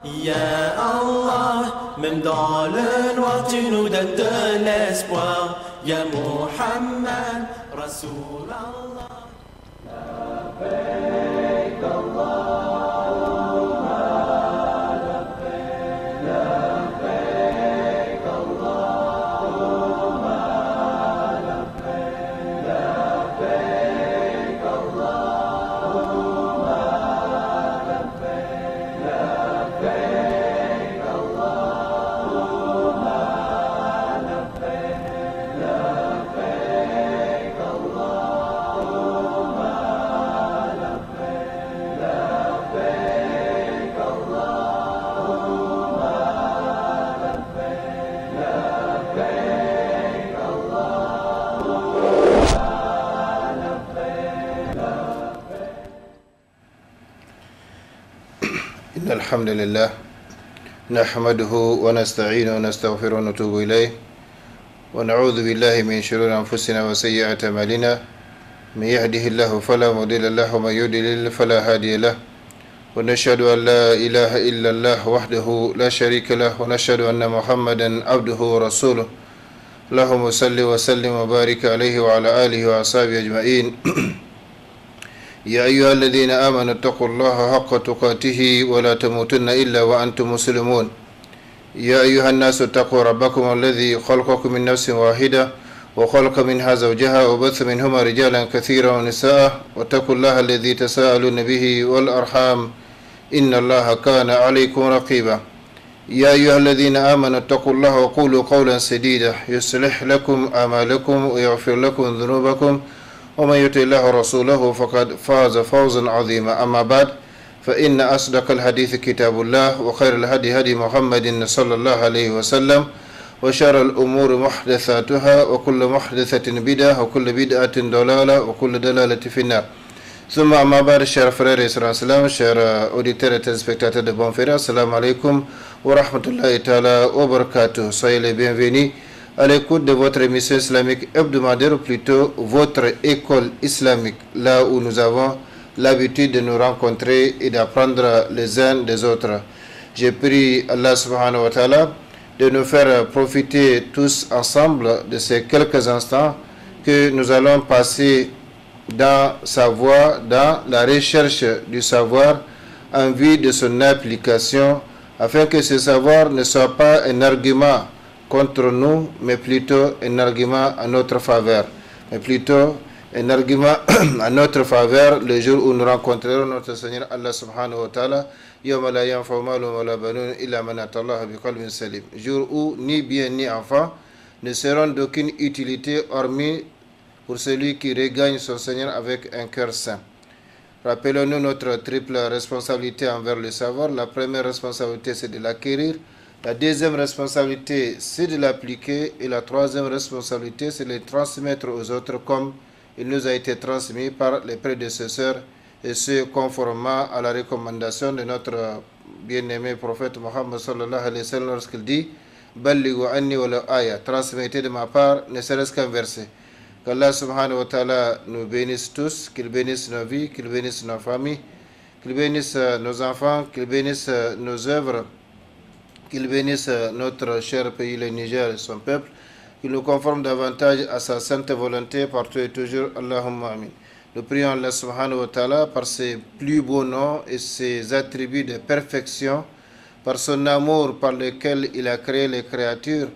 Ya Allah, même dans le noir, tu nous donnes de l'espoir. Ya Muhammad, Rasoul Allah. Labbaik Allahumma labbaik, labbaik Allahumma labbaik, labbaik Allahumma labbaik, labbaik Allahumma labbaik, labbaik Allahumma labbaik, labbaik Allahumma labbaik, labbaik إن الحمد لله نحمده ونستعينه ونستغفره ونتوب إليه ونعوذ بالله من شرور أنفسنا وسيئات أعمالنا من يهده الله فلا مضل له ومن يضلل فلا هادي له ونشهد أن لا إله إلا الله وحده لا شريك له ونشهد أن محمدا عبده ورسوله اللهم صل وسلم وبارك عليه وعلى آله وأصحابه أجمعين يا أيها الذين آمنوا اتقوا الله حق تقاته ولا تموتن إلا وأنتم مسلمون يا أيها الناس اتقوا ربكم الذي خلقكم من نفس واحدة وخلق منها زوجها وبث منهما رجالا كثيرا ونساء واتقوا الله الذي تساءلون به والأرحام إن الله كان عليكم رقيبا يا أيها الذين آمنوا اتقوا الله وقولوا قولا سديدا يصلح لكم أعمالكم ويغفر لكم ذنوبكم ومن يطع الله ورسوله فقد فاز فوزا عظيما أما بعد فإن أصدق الحديث كتاب الله وخير الهدي هدي محمد صلى الله عليه وسلم وشر الأمور محدثاتها وكل محدثة بدعة وكل بدعة ضلالة وكل ضلالة في النار ثم أما بعد chers frères et sœurs en islam, chers auditeurs et téléspectateurs de Bon Frère, assalamu alaikum wa rahmatullahi ta'ala wa barakatuh. Soyez les bienvenus à l'écoute de votre émission islamique hebdomadaire, ou plutôt votre école islamique, là où nous avons l'habitude de nous rencontrer et d'apprendre les uns des autres. J'ai prié Allah subhanahu wa ta'ala de nous faire profiter tous ensemble de ces quelques instants que nous allons passer dans sa voie, dans la recherche du savoir en vue de son application, afin que ce savoir ne soit pas un argument contre nous, mais plutôt un argument en notre faveur. Mais plutôt un argument en notre faveur le jour où nous rencontrerons notre Seigneur Allah subhanahu wa ta'ala. Yawma la yanfa'u malun wa la banun illa man ata Allah bi qalbin salim. Jour où ni bien ni enfant ne seront d'aucune utilité hormis pour celui qui regagne son Seigneur avec un cœur saint. Rappelons-nous notre triple responsabilité envers le savoir. La première responsabilité, c'est de l'acquérir. La deuxième responsabilité, c'est de l'appliquer. Et la troisième responsabilité, c'est de le transmettre aux autres comme il nous a été transmis par les prédécesseurs, et ce, conformément à la recommandation de notre bien-aimé prophète Mohammed sallallahu alayhi wa sallam lorsqu'il dit « Ballighu anni wa la aya » transmettez de ma part, ne serait-ce qu'un verset. Qu'Allah subhanahu wa ta'ala nous bénisse tous, qu'il bénisse nos vies, qu'il bénisse nos familles, qu'il bénisse nos enfants, qu'il bénisse nos œuvres, qu'il bénisse notre cher pays, le Niger et son peuple, qu'il nous conforme davantage à sa sainte volonté partout et toujours. Allahumma amin. Nous prions Allah subhanahu wa ta'ala par ses plus beaux noms et ses attributs de perfection, par son amour par lequel il a créé les créatures,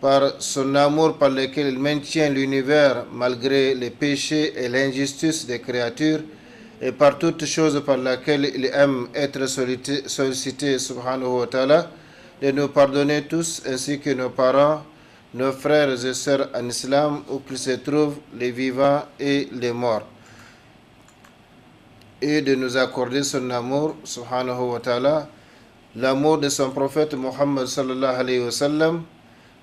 par son amour par lequel il maintient l'univers malgré les péchés et l'injustice des créatures, et par toute chose par laquelle il aime être sollicité subhanahu wa ta'ala, de nous pardonner tous, ainsi que nos parents, nos frères et sœurs en islam, où qu'ils se trouvent, les vivants et les morts, et de nous accorder son amour, subhanahu wa ta'ala, l'amour de son prophète Muhammad sallallahu alayhi wa sallam,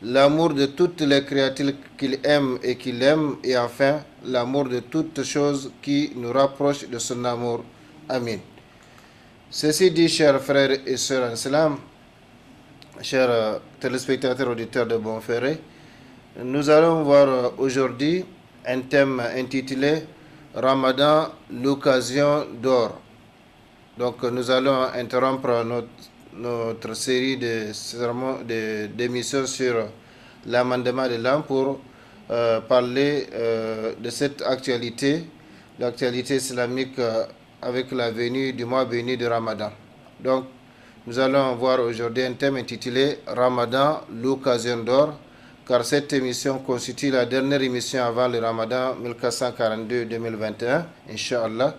l'amour de toutes les créatures qu'il aime et qu'il aime, et enfin, l'amour de toutes choses qui nous rapprochent de son amour. Amin. Ceci dit, chers frères et sœurs en islam, chers téléspectateurs auditeurs de Bon Ferré, nous allons voir aujourd'hui un thème intitulé Ramadan, l'occasion d'or. Donc nous allons interrompre notre série d'émissions sur l'amendement de l'an pour parler de cette actualité, l'actualité islamique avec la venue du mois béni de Ramadan. Donc, nous allons voir aujourd'hui un thème intitulé Ramadan, l'occasion d'or, car cette émission constitue la dernière émission avant le Ramadan 1442-2021, Inch'Allah.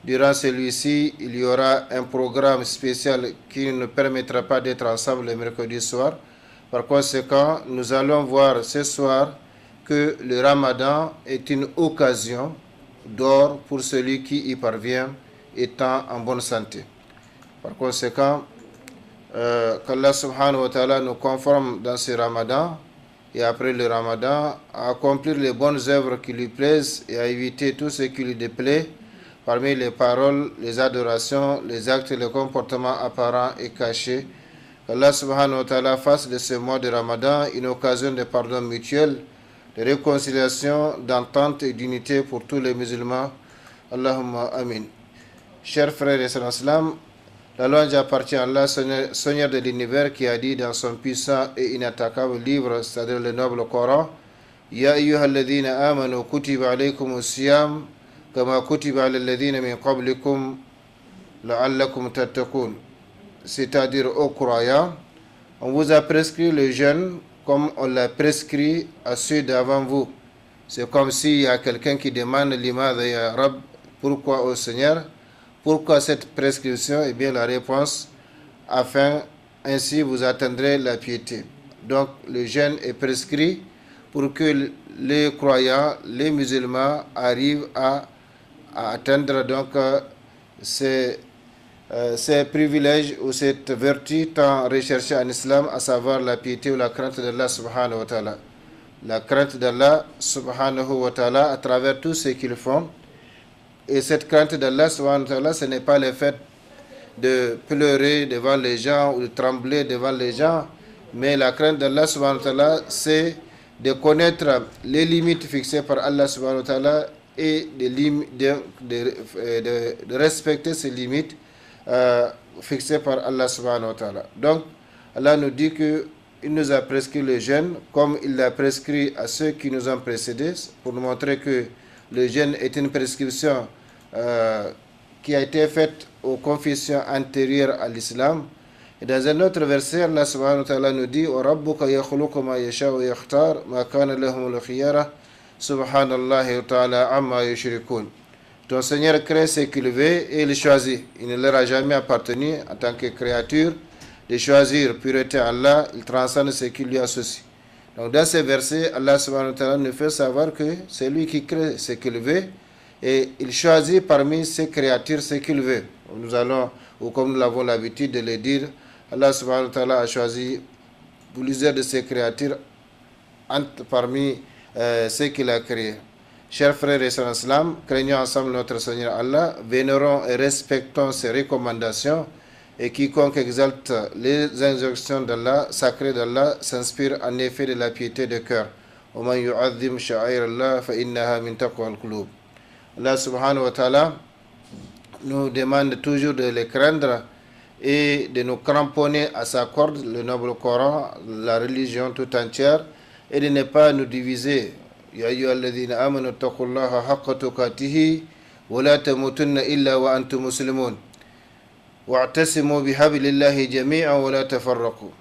Durant celui-ci, il y aura un programme spécial qui ne nous permettra pas d'être ensemble le mercredi soir. Par conséquent, nous allons voir ce soir que le Ramadan est une occasion d'or pour celui qui y parvient étant en bonne santé. Par conséquent, qu'Allah subhanahu wa ta'ala nous conforme dans ce Ramadan et après le Ramadan à accomplir les bonnes œuvres qui lui plaisent et à éviter tout ce qui lui déplaît parmi les paroles, les adorations, les actes et les comportements apparents et cachés. Qu'Allah subhanahu wa ta'ala fasse de ce mois de Ramadan une occasion de pardon mutuel, de réconciliation, d'entente et d'unité pour tous les musulmans. Allahumma amin. Chers frères et sœurs en islam, la louange appartient à Allah, Seigneur de l'univers, qui a dit dans son puissant et inattaquable livre, c'est-à-dire le noble Coran, Ya ayyuhalladhina amanu kutiba alaykum as-siyam kama kutiba alal ladhina min qablikum la'allakum tattaqun. C'est-à-dire aux croyants, on vous a prescrit le jeûne comme on l'a prescrit à ceux d'avant vous. C'est comme s'il y a quelqu'un qui demande l'imad ya Rab, pourquoi au Seigneur? Pourquoi cette prescription? Eh bien, la réponse, afin, ainsi vous atteindrez la piété. Donc, le jeûne est prescrit pour que les croyants, les musulmans, arrivent à atteindre donc ces privilèges ou cette vertu tant recherchée en islam, à savoir la piété ou la crainte d'Allah subhanahu wa ta'ala. La crainte d'Allah subhanahu wa ta'ala à travers tout ce qu'ils font. Et cette crainte d'Allah subhanahu wa ta'ala, ce n'est pas le fait de pleurer devant les gens ou de trembler devant les gens, mais la crainte d'Allah subhanahu wa ta'ala, c'est de connaître les limites fixées par Allah subhanahu wa ta'ala et de respecter ces limites fixées par Allah subhanahu wa ta'ala. Donc, Allah nous dit qu'il nous a prescrit le jeûne comme il l'a prescrit à ceux qui nous ont précédés, pour nous montrer que le jeûne est une prescription qui a été faite aux confessions antérieures à l'islam. Et dans un autre verset, Allah subhanahu wa ta'ala nous dit وَرَبُّكَ يَخْلُقُ مَا يَشَاءُ وَيَخْتَارُ مَا كَانَ لَهُمُ الْخِيَارَةُ سُبْحَانَ اللَّهِ وَتَعَالَى عَمَّا يُشْرِكُونَ. Ton Seigneur crée ce qu'il veut et il choisit. Il ne leur a jamais appartenu en tant que créature de choisir pureté à Allah. Il transcende ce qui lui associe. Donc dans ces versets, Allah subhanahu wa ta'ala nous fait savoir que c'est lui qui crée ce qu'il veut et il choisit parmi ses créatures ce qu'il veut. Nous allons, ou comme nous l'avons l'habitude de le dire, Allah subhanahu wa ta'ala a choisi plusieurs de ses créatures parmi ceux qu'il a créés. Chers frères et sœurs en islam, craignons ensemble notre Seigneur Allah, vénérons et respectons ses recommandations. Et quiconque exalte les injonctions d'Allah, sacrées d'Allah, s'inspire en effet de la piété de cœur. Allah subhanahu wa ta'ala nous demande toujours de les craindre et de nous cramponner à sa corde, le noble Coran, la religion tout entière, et de ne pas nous diviser. Ya ayyuhalladhina amanu taqullaha haqqa tuqatihi wa la tamutunna illa wa antum muslimun. وَاعْتَسِمُوا بِحَبْلِ اللَّهِ جَمِيعًا وَلَا تَفَرَّقُوا.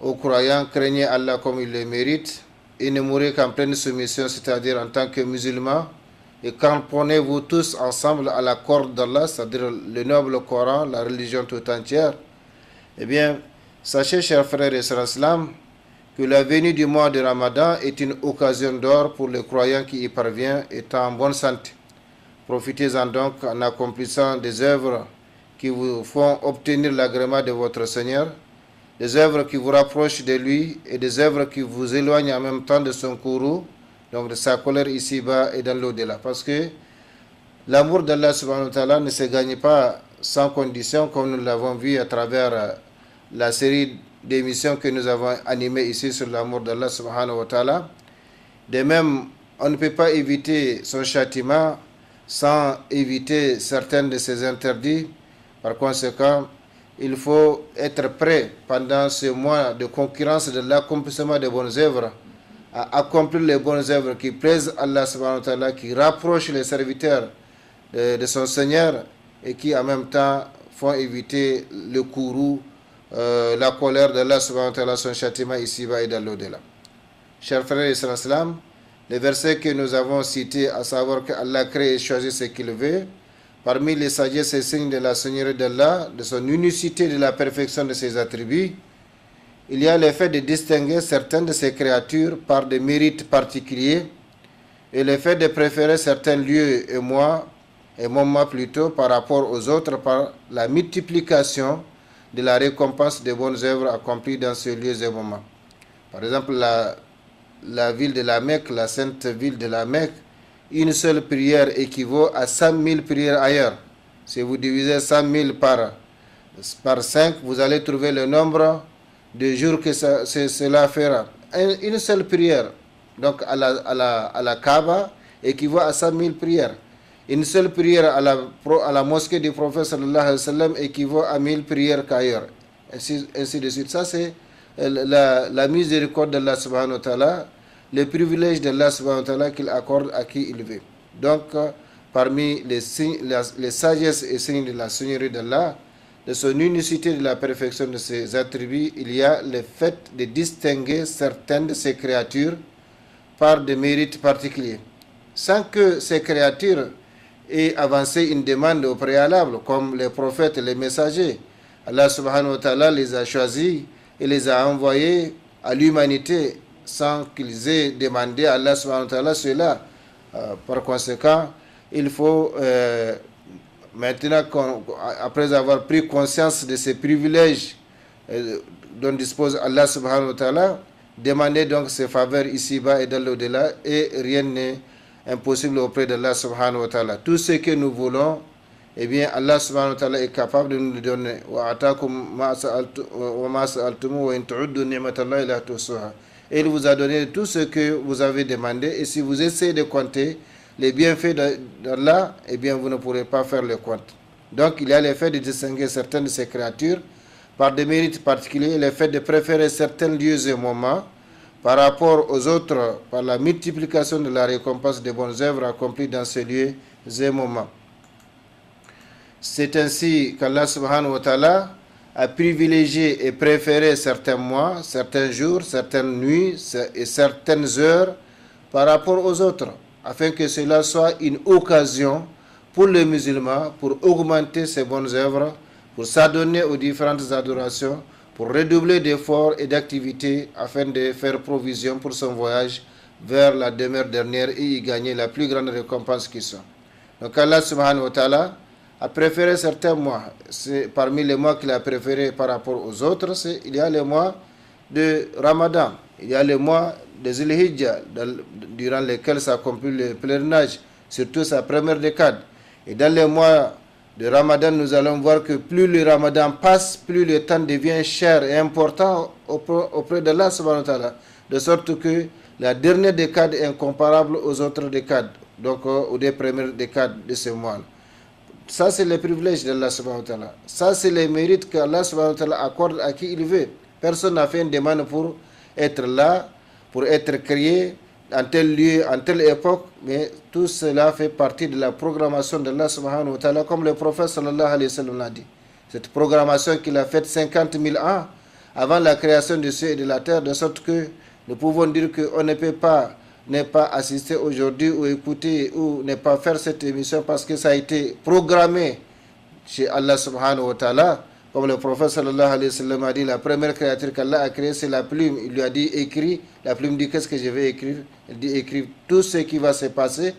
Aux croyants, craignez Allah comme il le mérite et ne mourrez qu'en pleine soumission, c'est-à-dire en tant que musulmans, et cramponnez-vous tous ensemble à la corde d'Allah, c'est-à-dire le noble Coran, la religion tout entière. Eh bien, sachez, chers frères et sœurs islam, que la venue du mois de Ramadan est une occasion d'or pour les croyants qui y parviennent étant en bonne santé. Profitez-en donc en accomplissant des œuvres qui vous font obtenir l'agrément de votre Seigneur, des œuvres qui vous rapprochent de lui et des œuvres qui vous éloignent en même temps de son courroux, donc de sa colère ici-bas et dans l'au-delà. Parce que l'amour d'Allah subhanahu wa ta'ala ne se gagne pas sans condition, comme nous l'avons vu à travers la série d'émissions que nous avons animées ici sur l'amour d'Allah subhanahu wa ta'ala. De même, on ne peut pas éviter son châtiment sans éviter certains de ses interdits. Par conséquent, il faut être prêt pendant ce mois de concurrence de l'accomplissement des bonnes œuvres à accomplir les bonnes œuvres qui plaisent à Allah subhanahu wa ta'ala, qui rapprochent les serviteurs de son Seigneur et qui en même temps font éviter le courroux, la colère d'Allah subhanahu wa ta'ala, son châtiment ici-bas et dans l'au-delà. Chers frères et sœurs, les versets que nous avons cités, à savoir que Allah crée et choisit ce qu'il veut, parmi les sagesses et signes de la Seigneurie d'Allah, de son unicité, de la perfection de ses attributs, il y a le fait de distinguer certaines de ces créatures par des mérites particuliers et le fait de préférer certains lieux et moments plutôt par rapport aux autres par la multiplication de la récompense des bonnes œuvres accomplies dans ces lieux et moments. Par exemple, la ville de la Mecque, la sainte ville de la Mecque, une seule prière équivaut à 100 000 prières ailleurs. Si vous divisez 100 000 par 5, vous allez trouver le nombre de jours que cela fera. Une seule prière, donc à la Kaaba, équivaut à 100 000 prières. Une seule prière à la mosquée du prophète sallallahu alayhi wa sallam équivaut à 1000 prières qu'ailleurs. Ainsi de suite. Ça, c'est la miséricorde d'Allah subhanahu wa ta'ala, le privilège d'Allah subhanahu wa ta'ala qu'il accorde à qui il veut. Donc, parmi les sagesses et signes de la Seigneurie d'Allah, de son unicité, de la perfection de ses attributs, il y a le fait de distinguer certaines de ces créatures par des mérites particuliers, sans que ces créatures aient avancé une demande au préalable, comme les prophètes et les messagers. Allah subhanahu wa ta'ala les a choisis et les a envoyés à l'humanité sans qu'ils aient demandé à Allah subhanahu wa ta'ala cela. Par conséquent, il faut maintenant, après avoir pris conscience de ces privilèges dont dispose Allah subhanahu wa ta'ala, demander donc ses faveurs ici-bas et dans l'au-delà, et rien n'est impossible auprès d'Allah subhanahu wa ta'ala. Tout ce que nous voulons, eh bien Allah subhanahu wa ta'ala est capable de nous le donner. Et il vous a donné tout ce que vous avez demandé, et si vous essayez de compter les bienfaits d'Allah, eh bien vous ne pourrez pas faire le compte. Donc il y a le fait de distinguer certaines de ces créatures par des mérites particuliers, le fait de préférer certains lieux et moments par rapport aux autres, par la multiplication de la récompense des bonnes œuvres accomplies dans ces lieux et moments. C'est ainsi qu'Allah subhanahu wa ta'ala a privilégié et préféré certains mois, certains jours, certaines nuits et certaines heures par rapport aux autres, afin que cela soit une occasion pour les musulmans pour augmenter ses bonnes œuvres, pour s'adonner aux différentes adorations, pour redoubler d'efforts et d'activités afin de faire provision pour son voyage vers la demeure dernière et y gagner la plus grande récompense qui soit. Donc Allah subhanahu wa ta'ala a préféré certains mois. Parmi les mois qu'il a préférés par rapport aux autres, il y a le mois de Ramadan, il y a le mois de Zul-Hijjah, durant lesquels s'accomplit le pèlerinage, surtout sa première décade. Et dans les mois de Ramadan, nous allons voir que plus le Ramadan passe, plus le temps devient cher et important auprès d'Allah subhanahu wa ta'ala, de sorte que la dernière décade est incomparable aux autres décades, donc aux deux premières décades de ce mois. Ça, c'est le privilège d'Allah subhanahu wa ta'ala. Ça, c'est les mérites qu'Allah subhanahu wa ta'ala accorde à qui il veut. Personne n'a fait une demande pour être là, pour être créé en tel lieu, en telle époque, mais tout cela fait partie de la programmation d'Allah subhanahu wa ta'ala, comme le prophète sallallahu alayhi wa sallam l'a dit. Cette programmation qu'il a faite 50 000 ans avant la création du ciel et de la terre, de sorte que nous pouvons dire qu'on ne peut pas ne pas assister aujourd'hui ou écouter ou ne pas faire cette émission parce que ça a été programmé chez Allah subhanahu wa ta'ala. Comme le prophète sallallahu alayhi wa sallam a dit, la première créature qu'Allah a créée, c'est la plume. Il lui a dit, écris. La plume dit, qu'est-ce que je vais écrire? Il dit, écrire tout ce qui va se passer.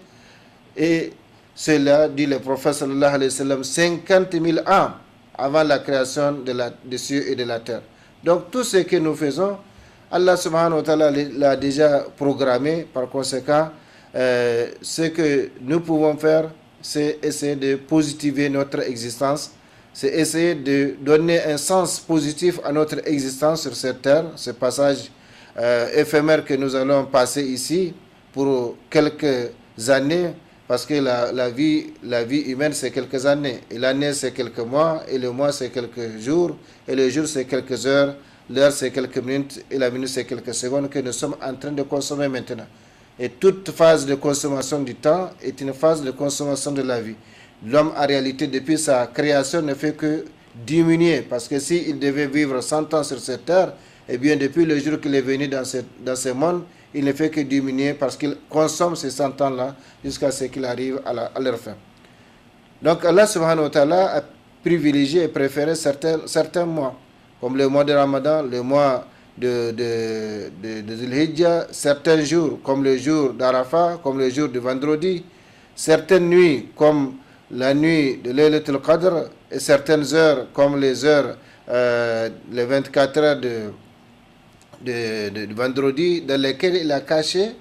Et cela, dit le prophète sallallahu alayhi wa sallam, 50 000 ans avant la création des cieux et de la terre. Donc, tout ce que nous faisons, Allah subhanahu wa ta'ala l'a déjà programmé. Par conséquent, ce que nous pouvons faire, c'est essayer de positiver notre existence. C'est essayer de donner un sens positif à notre existence sur cette terre, ce passage éphémère que nous allons passer ici pour quelques années, parce que la vie humaine, c'est quelques années, et l'année, c'est quelques mois, et le mois, c'est quelques jours, et le jour, c'est quelques heures, l'heure, c'est quelques minutes, et la minute, c'est quelques secondes que nous sommes en train de consommer maintenant. Et toute phase de consommation du temps est une phase de consommation de la vie. L'homme, en réalité, depuis sa création, ne fait que diminuer, parce que s'il devait vivre 100 ans sur cette terre, eh bien, depuis le jour qu'il est venu dans ce monde, il ne fait que diminuer parce qu'il consomme ces 100 ans-là jusqu'à ce qu'il arrive à leur fin. Donc Allah subhanahu wa ta'ala a privilégié et préféré certains mois, comme le mois de Ramadan, le mois de Dhul-Hijjah, certains jours, comme le jour d'Arafat, comme le jour de vendredi, certaines nuits, comme la nuit de Laylatul Qadr, et certaines heures, comme les heures, les 24 heures de vendredi, dans lesquels il a caché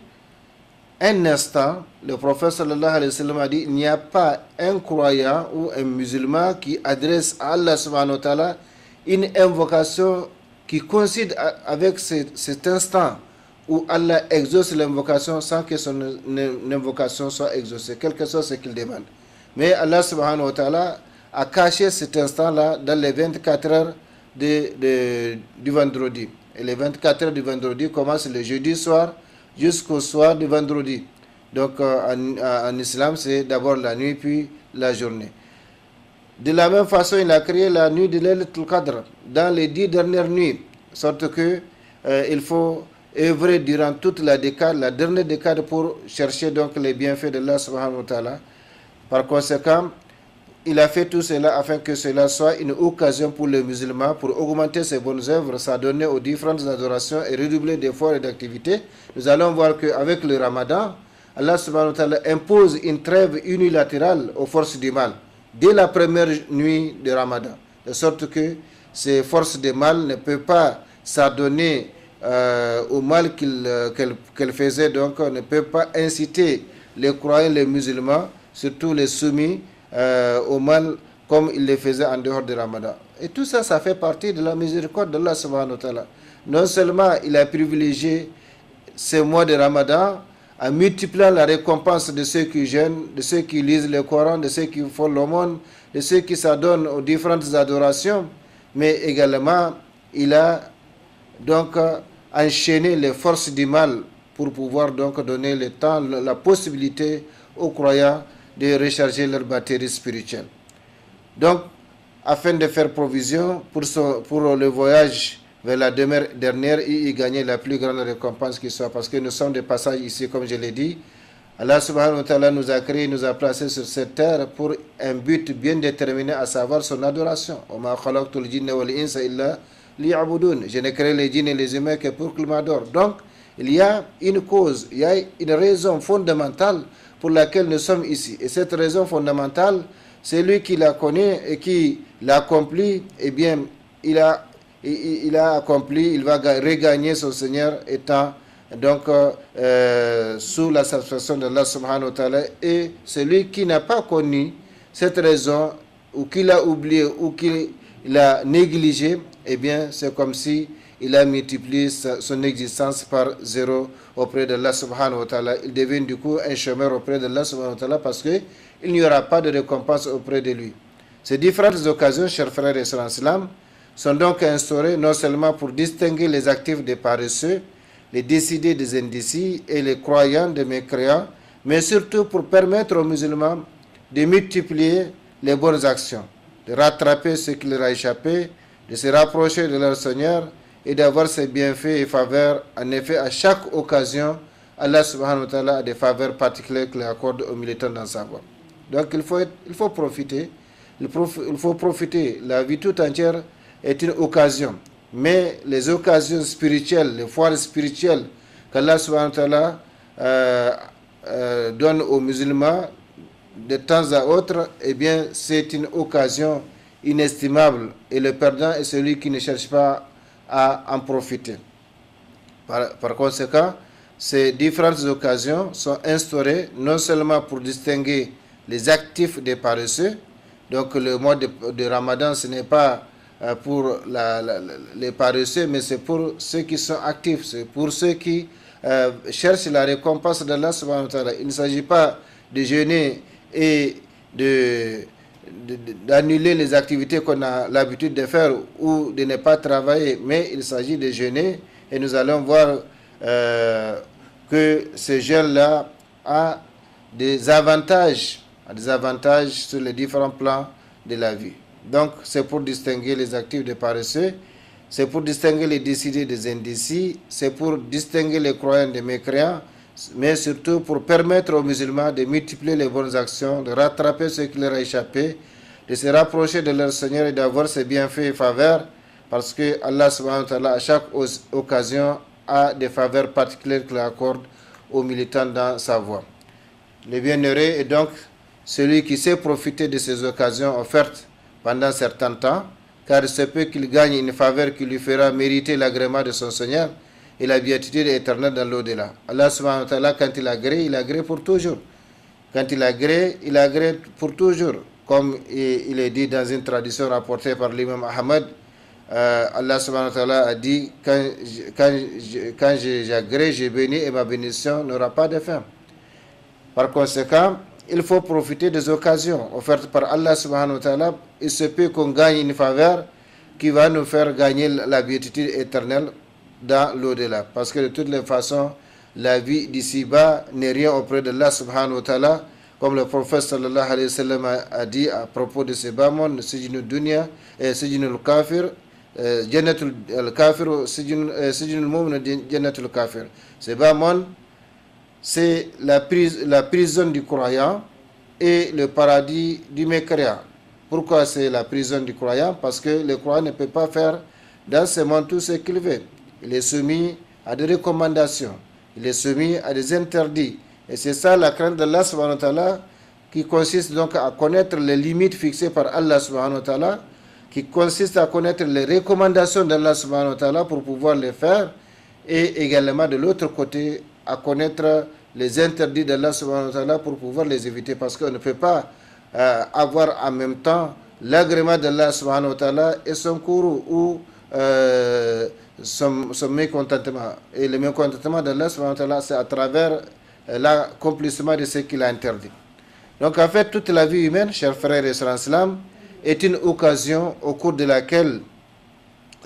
un instant. Le prophète sallallahu alayhi wa sallam a dit, il n'y a pas un croyant ou un musulman qui adresse à Allah subhanahu wa ta'ala une invocation qui coïncide avec cet instant où Allah exauce l'invocation sans que son invocation soit exaucée, quel que soit ce qu'il demande. Mais Allah subhanahu wa ta'ala a caché cet instant-là dans les 24 heures du vendredi. Et les 24 heures du vendredi commencent le jeudi soir jusqu'au soir du vendredi. Donc en islam, c'est d'abord la nuit puis la journée. De la même façon, il a créé la nuit de Laylatul Qadr dans les 10 dernières nuits, sorte que il faut œuvrer durant toute la dernière décade pour chercher donc les bienfaits de Allah subhanahu wa ta'ala. Par conséquent, il a fait tout cela afin que cela soit une occasion pour les musulmans pour augmenter ses bonnes œuvres, s'adonner aux différentes adorations et redoubler d'efforts et d'activités. Nous allons voir qu'avec le Ramadan, Allah subhanahu wa ta'ala impose une trêve unilatérale aux forces du mal dès la première nuit de Ramadan, de sorte que ces forces du mal ne peuvent pas s'adonner au mal qu'elles faisaient, donc ne peuvent pas inciter les croyants, les musulmans, surtout les soumis, au mal comme il le faisait en dehors de Ramadan. Et tout ça, ça fait partie de la miséricorde d'Allah subhanahu wa ta'ala. Non seulement il a privilégié ce mois de Ramadan en multipliant la récompense de ceux qui jeûnent, de ceux qui lisent le Coran, de ceux qui font l'aumône, de ceux qui s'adonnent aux différentes adorations, mais également il a donc enchaîné les forces du mal pour pouvoir donc donner le temps, la possibilité aux croyants de recharger leur batterie spirituelle. Donc, afin de faire provision pour le voyage vers la demeure dernière et y gagner la plus grande récompense qui soit, parce que nous sommes de passage ici, comme je l'ai dit. Allah subhanahu wa ta'ala nous a créé, nous a placés sur cette terre pour un but bien déterminé, à savoir son adoration. Je n'ai créé les djinns et les humains que pour qu'ils m'adorent. Donc, il y a une cause, il y a une raison fondamentale pour laquelle nous sommes ici. Et cette raison fondamentale, c'est lui qui la connaît et qui l'a accompli, eh bien, il a accompli, il va regagner son Seigneur étant donc sous la satisfaction d'Allah subhanahu wa ta'ala. Et celui qui n'a pas connu cette raison, ou qui l'a oublié, ou qui l'a négligé, eh bien, c'est comme si il a multiplié son existence par zéro auprès d'Allah subhanahu wa ta'ala. Il devient du coup un chômeur auprès d'Allah subhanahu wa ta'ala parce qu'il n'y aura pas de récompense auprès de lui. Ces différentes occasions, chers frères et sœurs en islam, sont donc instaurées non seulement pour distinguer les actifs des paresseux, les décidés des indécis et les croyants des mécréants, mais surtout pour permettre aux musulmans de multiplier les bonnes actions, de rattraper ce qui leur a échappé, de se rapprocher de leur Seigneur et d'avoir ses bienfaits et faveurs. En effet, à chaque occasion, Allah subhanahu wa ta'ala a des faveurs particulières qu'il accorde aux militants dans sa voie. Donc il faut profiter. Il faut profiter. La vie tout entière est une occasion. Mais les occasions spirituelles, les foires spirituelles qu'Allah subhanahu wa ta'ala donne aux musulmans de temps à autre, eh bien, c'est une occasion inestimable. Et le perdant est celui qui ne cherche pas à en profiter. Par conséquent, ces différentes occasions sont instaurées non seulement pour distinguer les actifs des paresseux. Donc le mois de Ramadan, ce n'est pas pour les paresseux, mais c'est pour ceux qui sont actifs, c'est pour ceux qui cherchent la récompense d'Allah subhanahu wa ta'ala. Il ne s'agit pas de jeûner et d'annuler les activités qu'on a l'habitude de faire ou de ne pas travailler, mais il s'agit de jeûner, et nous allons voir que ce jeûne-là a des avantages sur les différents plans de la vie. Donc, c'est pour distinguer les actifs des paresseux, c'est pour distinguer les décidés des indécis, c'est pour distinguer les croyants des mécréants, mais surtout pour permettre aux musulmans de multiplier les bonnes actions, de rattraper ce qui leur a échappé, de se rapprocher de leur Seigneur et d'avoir ses bienfaits et faveurs, parce que Allah subhanahu wa ta'ala, à chaque occasion, a des faveurs particulières qu'il accorde aux militants dans sa voie. Le bienheureux est donc celui qui sait profiter de ces occasions offertes pendant un certain temps, car il se peut qu'il gagne une faveur qui lui fera mériter l'agrément de son Seigneur et la béatitude éternelle dans l'au-delà. Allah subhanahu wa ta'ala, quand il agrée pour toujours. Quand il agrée pour toujours. Comme il est dit dans une tradition rapportée par l'imam Ahmad, Allah subhanahu wa ta'ala a dit, quand j'agrée, je bénis et ma bénédiction n'aura pas de fin. Par conséquent, il faut profiter des occasions offertes par Allah subhanahu wa ta'ala. Il se peut qu'on gagne une faveur qui va nous faire gagner la béatitude éternelle dans l'au-delà. Parce que de toutes les façons, la vie d'ici-bas n'est rien auprès d'Allah subhanahu wa ta'ala. Comme le prophète sallallahu alayhi wa sallam a dit à propos de ce bas monde, Sijinul dunya et Sijinul kafir, Jannatul kafir, Sijinul mu'min, Jannatul kafir. Ce bas monde, c'est la prison du croyant et le paradis du mécréant. Pourquoi c'est la prison du croyant? Parce que le croyant ne peut pas faire dans ce monde tout ce qu'il veut. Il est soumis à des recommandations, il est soumis à des interdits. Et c'est ça la crainte d'Allah subhanahu wa ta'ala, qui consiste donc à connaître les limites fixées par Allah subhanahu wa ta'ala, qui consiste à connaître les recommandations d'Allah subhanahu wa ta'ala pour pouvoir les faire, et également de l'autre côté à connaître les interdits d'Allah subhanahu wa ta'ala pour pouvoir les éviter, parce qu'on ne peut pas avoir en même temps l'agrément d'Allah subhanahu wa ta'ala et son courroux ou son mécontentement. Et le mécontentement d'Allah subhanahu wa ta'ala, c'est à travers l'accomplissement de ce qu'il a interdit. Donc en fait, toute la vie humaine, chers frères et sœurs en islam, est une occasion au cours de laquelle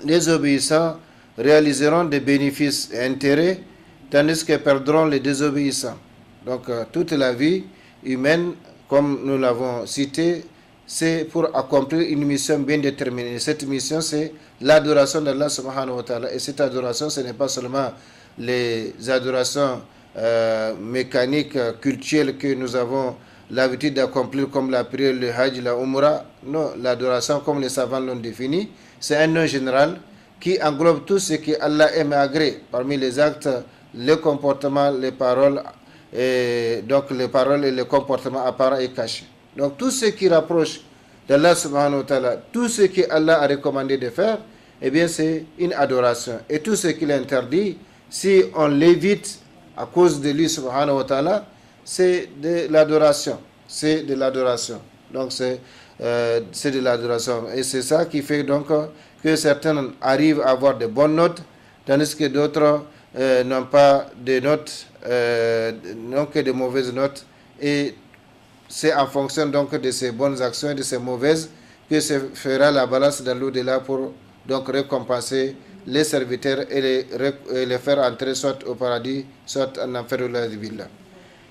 les obéissants réaliseront des bénéfices et intérêts, tandis que perdront les désobéissants. Donc toute la vie humaine, comme nous l'avons cité, c'est pour accomplir une mission bien déterminée. Cette mission, c'est l'adoration d'Allah subhanahu wa ta'ala. Et cette adoration, ce n'est pas seulement les adorations mécaniques, culturelles que nous avons l'habitude d'accomplir, comme la prière, le hajj, la umrah. Non, l'adoration, comme les savants l'ont défini, c'est un nom général qui englobe tout ce que Allah aime et agrée, parmi les actes, le comportement, les paroles, et donc les paroles et les comportements apparents et cachés. Donc tout ce qui rapproche d'Allah subhanahu wa ta'ala, tout ce que Allah a recommandé de faire, eh bien c'est une adoration. Et tout ce qu'il interdit, si on l'évite à cause de lui subhanahu wa ta'ala, c'est de l'adoration. C'est de l'adoration. Donc c'est de l'adoration. Et c'est ça qui fait donc que certains arrivent à avoir de bonnes notes, tandis que d'autres n'ont pas de notes, n'ont que de mauvaises notes. Et c'est en fonction donc de ces bonnes actions et de ces mauvaises que se fera la balance dans l'au-delà pour donc récompenser les serviteurs et les faire entrer soit au paradis, soit en enfer.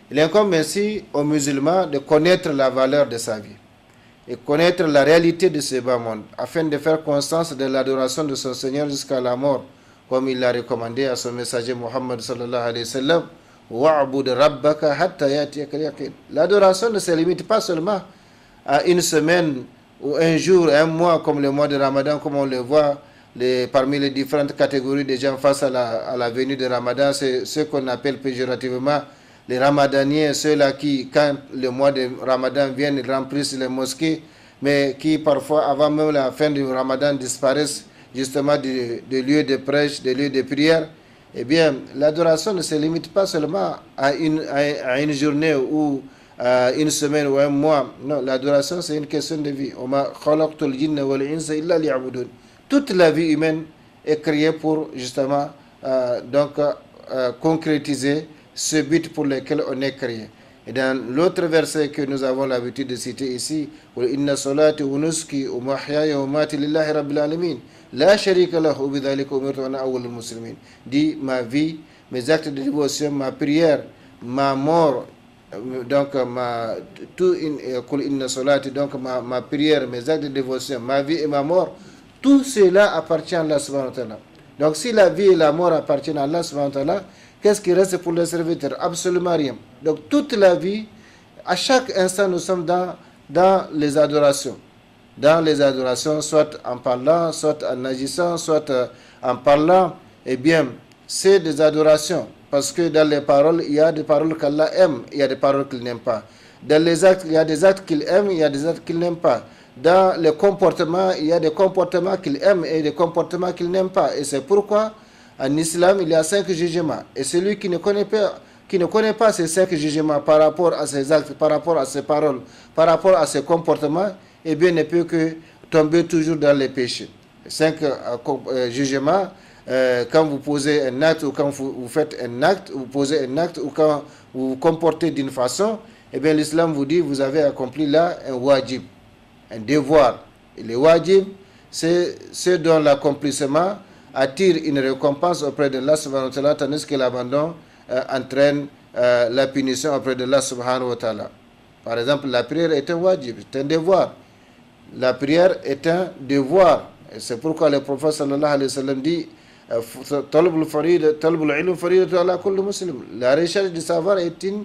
Il incombe ainsi aux musulmans de connaître la valeur de sa vie et connaître la réalité de ce bas monde, afin de faire constance de l'adoration de son Seigneur jusqu'à la mort, comme il l'a recommandé à son messager Muhammad sallallahu alayhi wa sallam. Wa'bud rabbaka hatta yatiyakal yaqin. L'adoration ne se limite pas seulement à une semaine ou un jour, un mois, comme le mois de Ramadan, comme on le voit parmi les différentes catégories de gens face à la venue de Ramadan. C'est ce qu'on appelle péjorativement les ramadaniens, ceux-là qui, quand le mois de Ramadan vient, ils remplissent les mosquées, mais qui parfois, avant même la fin du Ramadan, disparaissent justement des lieux de prêche, des lieux de prière. Eh bien, l'adoration ne se limite pas seulement à une journée ou à une semaine ou un mois. Non, l'adoration, c'est une question de vie. Toute la vie humaine est créée pour justement concrétiser ce but pour lequel on est créé. Et dans l'autre verset que nous avons l'habitude de citer ici, Inna salati wa nuski wa mahyaya wa mati lillahi rabbil alamin. La sharika lahu wa bidhalika umirtu wa ana awwalul muslimin. Dit ma vie, mes actes de dévotion, ma prière, ma mort, donc ma prière, mes actes de dévotion, ma vie et ma mort, tout cela appartient à Allah subhanahu wa ta'ala. Donc si la vie et la mort appartiennent à Allah subhanahu wa ta'ala, qu'est-ce qui reste pour les serviteurs? Absolument rien. Donc toute la vie, à chaque instant, nous sommes dans les adorations. Dans les adorations, soit en parlant, soit en agissant, soit en parlant. Eh bien, c'est des adorations. Parce que dans les paroles, il y a des paroles qu'Allah aime, il y a des paroles qu'il n'aime pas. Dans les actes, il y a des actes qu'il aime, il y a des actes qu'il n'aime pas. Dans les comportements, il y a des comportements qu'il aime et des comportements qu'il n'aime pas. Et c'est pourquoi, en islam, il y a 5 jugements. Et celui qui ne connaît pas ces 5 jugements par rapport à ses actes, par rapport à ses paroles, par rapport à ses comportements, eh bien, ne peut que tomber toujours dans les péchés. 5 jugements. Quand vous posez un acte ou quand vous faites un acte, vous posez un acte ou quand vous vous comportez d'une façon, eh bien l'islam vous dit vous avez accompli là un wajib, un devoir. Et le wajib, c'est ce dont l'accomplissement attire une récompense auprès de Allah subhanahu wa ta'ala, tandis que l'abandon entraîne la punition auprès de Allah subhanahu wa ta'ala. Par exemple, la prière est un wajib, c'est un devoir. La prière est un devoir. Et c'est pourquoi le prophète sallallahu alayhi wa sallam dit la recherche du savoir est une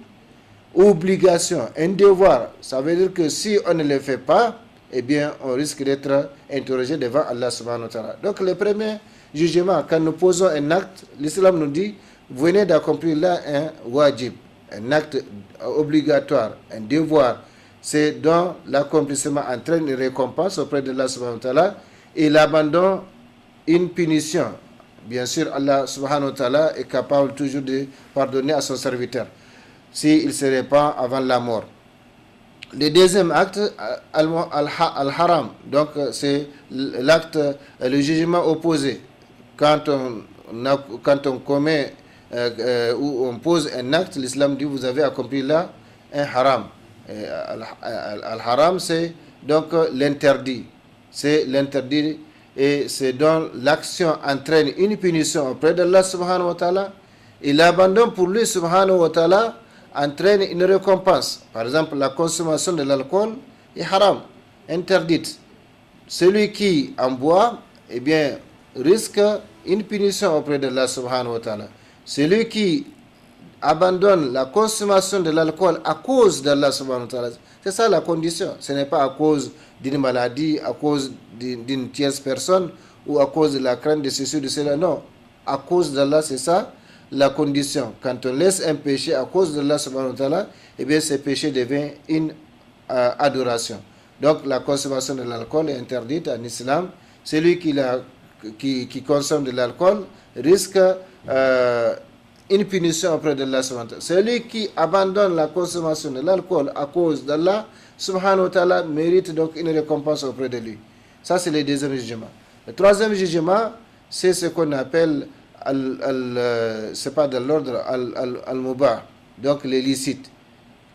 obligation, un devoir. Ça veut dire que si on ne le fait pas, eh bien, on risque d'être interrogé devant Allah subhanahu wa ta'ala. Donc, le premier jugement, quand nous posons un acte, l'islam nous dit, vous venez d'accomplir là un wajib, un acte obligatoire, un devoir. C'est dont l'accomplissement entraîne une récompense auprès de Allah subhanahu wa ta'ala et l'abandon, une punition. Bien sûr, Allah subhanahu wa ta'ala est capable toujours de pardonner à son serviteur s'il ne se répand avant la mort. Le deuxième acte, al-haram, donc c'est l'acte, le jugement opposé. Quand on commet ou on pose un acte, l'islam dit vous avez accompli là un haram. Al-haram, c'est donc l'interdit. C'est l'interdit. Et c'est dont l'action entraîne une punition auprès d'Allah subhanahu wa ta'ala. Et l'abandon pour lui subhanahu wa ta'ala entraîne une récompense. Par exemple, la consommation de l'alcool est haram, interdite. Celui qui en boit, eh bien, risque une punition auprès d'Allah subhanahu wa ta'ala. Celui qui abandonne la consommation de l'alcool à cause d'Allah subhanahu wa ta'ala, c'est ça la condition. Ce n'est pas à cause d'une maladie, à cause d'une tierce personne ou à cause de la crainte de ceci ou de cela. Non, à cause d'Allah, c'est ça la condition. Quand on laisse un péché à cause d'Allah subhanahu wa ta'ala, eh bien ce péché devient une adoration. Donc la consommation de l'alcool est interdite en islam. Celui qui consomme de l'alcool risque une punition auprès d'Allah subhanahu wa ta'ala. Celui qui abandonne la consommation de l'alcool à cause d'Allah subhanahu wa ta'ala mérite donc une récompense auprès de lui. Ça, c'est le deuxième jugement. Le troisième jugement, c'est ce qu'on appelle, c'est pas de l'ordre, al-mubah, donc les licites.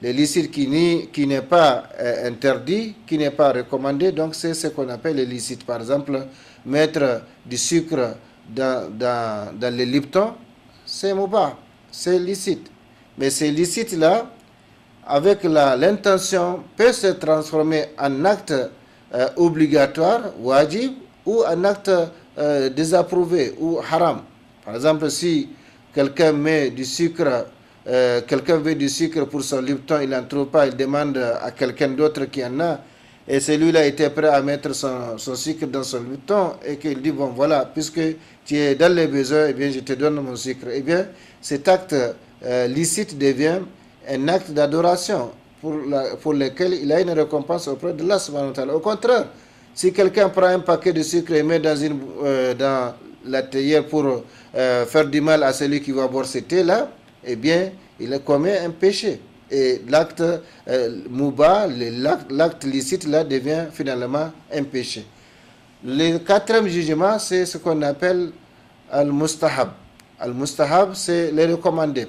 Les licites qui n'est pas interdit, qui n'est pas recommandé, donc c'est ce qu'on appelle les licites. Par exemple, mettre du sucre dans les Lipton, c'est mubah, c'est licite. Mais ces licites-là, avec l'intention, peut se transformer en acte obligatoire, wajib, ou en acte désapprouvé ou haram. Par exemple, si quelqu'un met du sucre, quelqu'un veut du sucre pour son Lipton, il n'en trouve pas, il demande à quelqu'un d'autre qui en a, et celui-là était prêt à mettre son sucre dans son Lipton, et qu'il dit, bon voilà, puisque tu es dans les besoins, eh bien je te donne mon sucre. Eh bien, cet acte licite devient un acte d'adoration pour lequel il a une récompense auprès de Allah subhanahu wa ta'ala. Au contraire, si quelqu'un prend un paquet de sucre et met dans la théière pour faire du mal à celui qui va boire ce thé-là, eh bien, il commet un péché. Et l'acte mouba, l'acte licite là devient finalement un péché. Le quatrième jugement, c'est ce qu'on appelle al-mustahab. Al-mustahab, c'est les recommandés.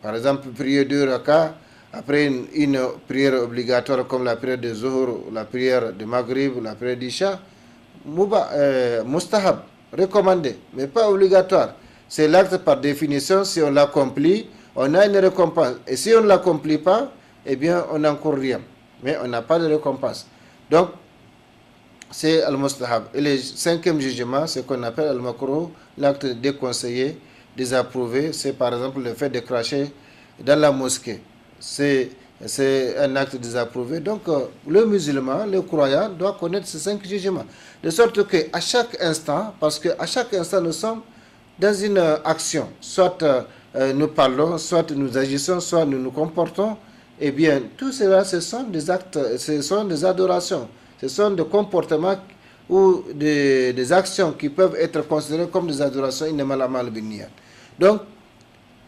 Par exemple, prier 2 rakas après une prière obligatoire comme la prière de Zuhur, la prière de Maghrib, la prière d'Isha, mustahab, recommandé, mais pas obligatoire. C'est l'acte par définition, si on l'accomplit, on a une récompense. Et si on ne l'accomplit pas, eh bien, on n'encourt rien. Mais on n'a pas de récompense. Donc, c'est al-mustahab. Et le cinquième jugement, c'est qu'on appelle al-makruh, l'acte déconseillé, désapprouvé. C'est par exemple le fait de cracher dans la mosquée. C'est un acte désapprouvé. Donc, le musulman, le croyant, doit connaître ces 5 jugements. De sorte qu'à chaque instant, parce qu'à chaque instant, nous sommes dans une action. Soit nous parlons, soit nous agissons, soit nous nous comportons. Eh bien, tout cela, ce sont des actes, ce sont des adorations. Ce sont des comportements ou des actions qui peuvent être considérées comme des adorations. Donc,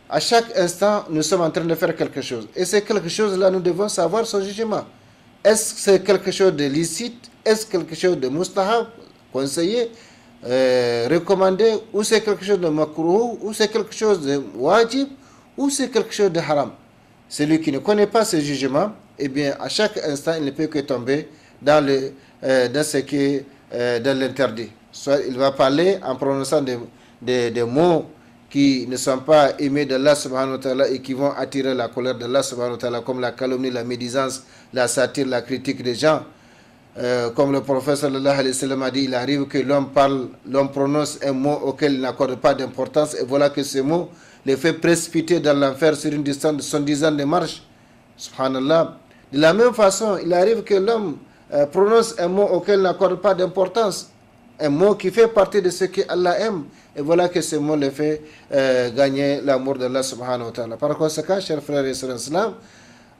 à chaque instant, nous sommes en train de faire quelque chose. Et c'est quelque chose-là, nous devons savoir son jugement. Est-ce que c'est quelque chose de licite? Est-ce quelque chose de mustahab, conseillé, recommandé? Ou c'est quelque chose de makruh? Ou c'est quelque chose de wajib? Ou c'est quelque chose de haram? Celui qui ne connaît pas ce jugement, eh bien, à chaque instant, il ne peut que tomber dans ce qui est dans l'interdit. Soit il va parler en prononçant des mots qui ne sont pas aimés d'Allah subhanahu wa ta'ala et qui vont attirer la colère d'Allah subhanahu wa ta'ala, comme la calomnie, la médisance, la satire, la critique des gens. Comme le prophète sallallahu alayhi wa sallam a dit, il arrive que l'homme prononce un mot auquel il n'accorde pas d'importance, et voilà que ce mot le fait précipiter dans l'enfer sur une distance de 70 ans de marche. Subhanallah. De la même façon, il arrive que l'homme prononce un mot auquel il n'accorde pas d'importance, un mot qui fait partie de ce que Allah aime, et voilà que ce mot le fait gagner l'amour d'Allah subhanahu wa ta'ala. Par conséquent, chers frères et sœurs islam,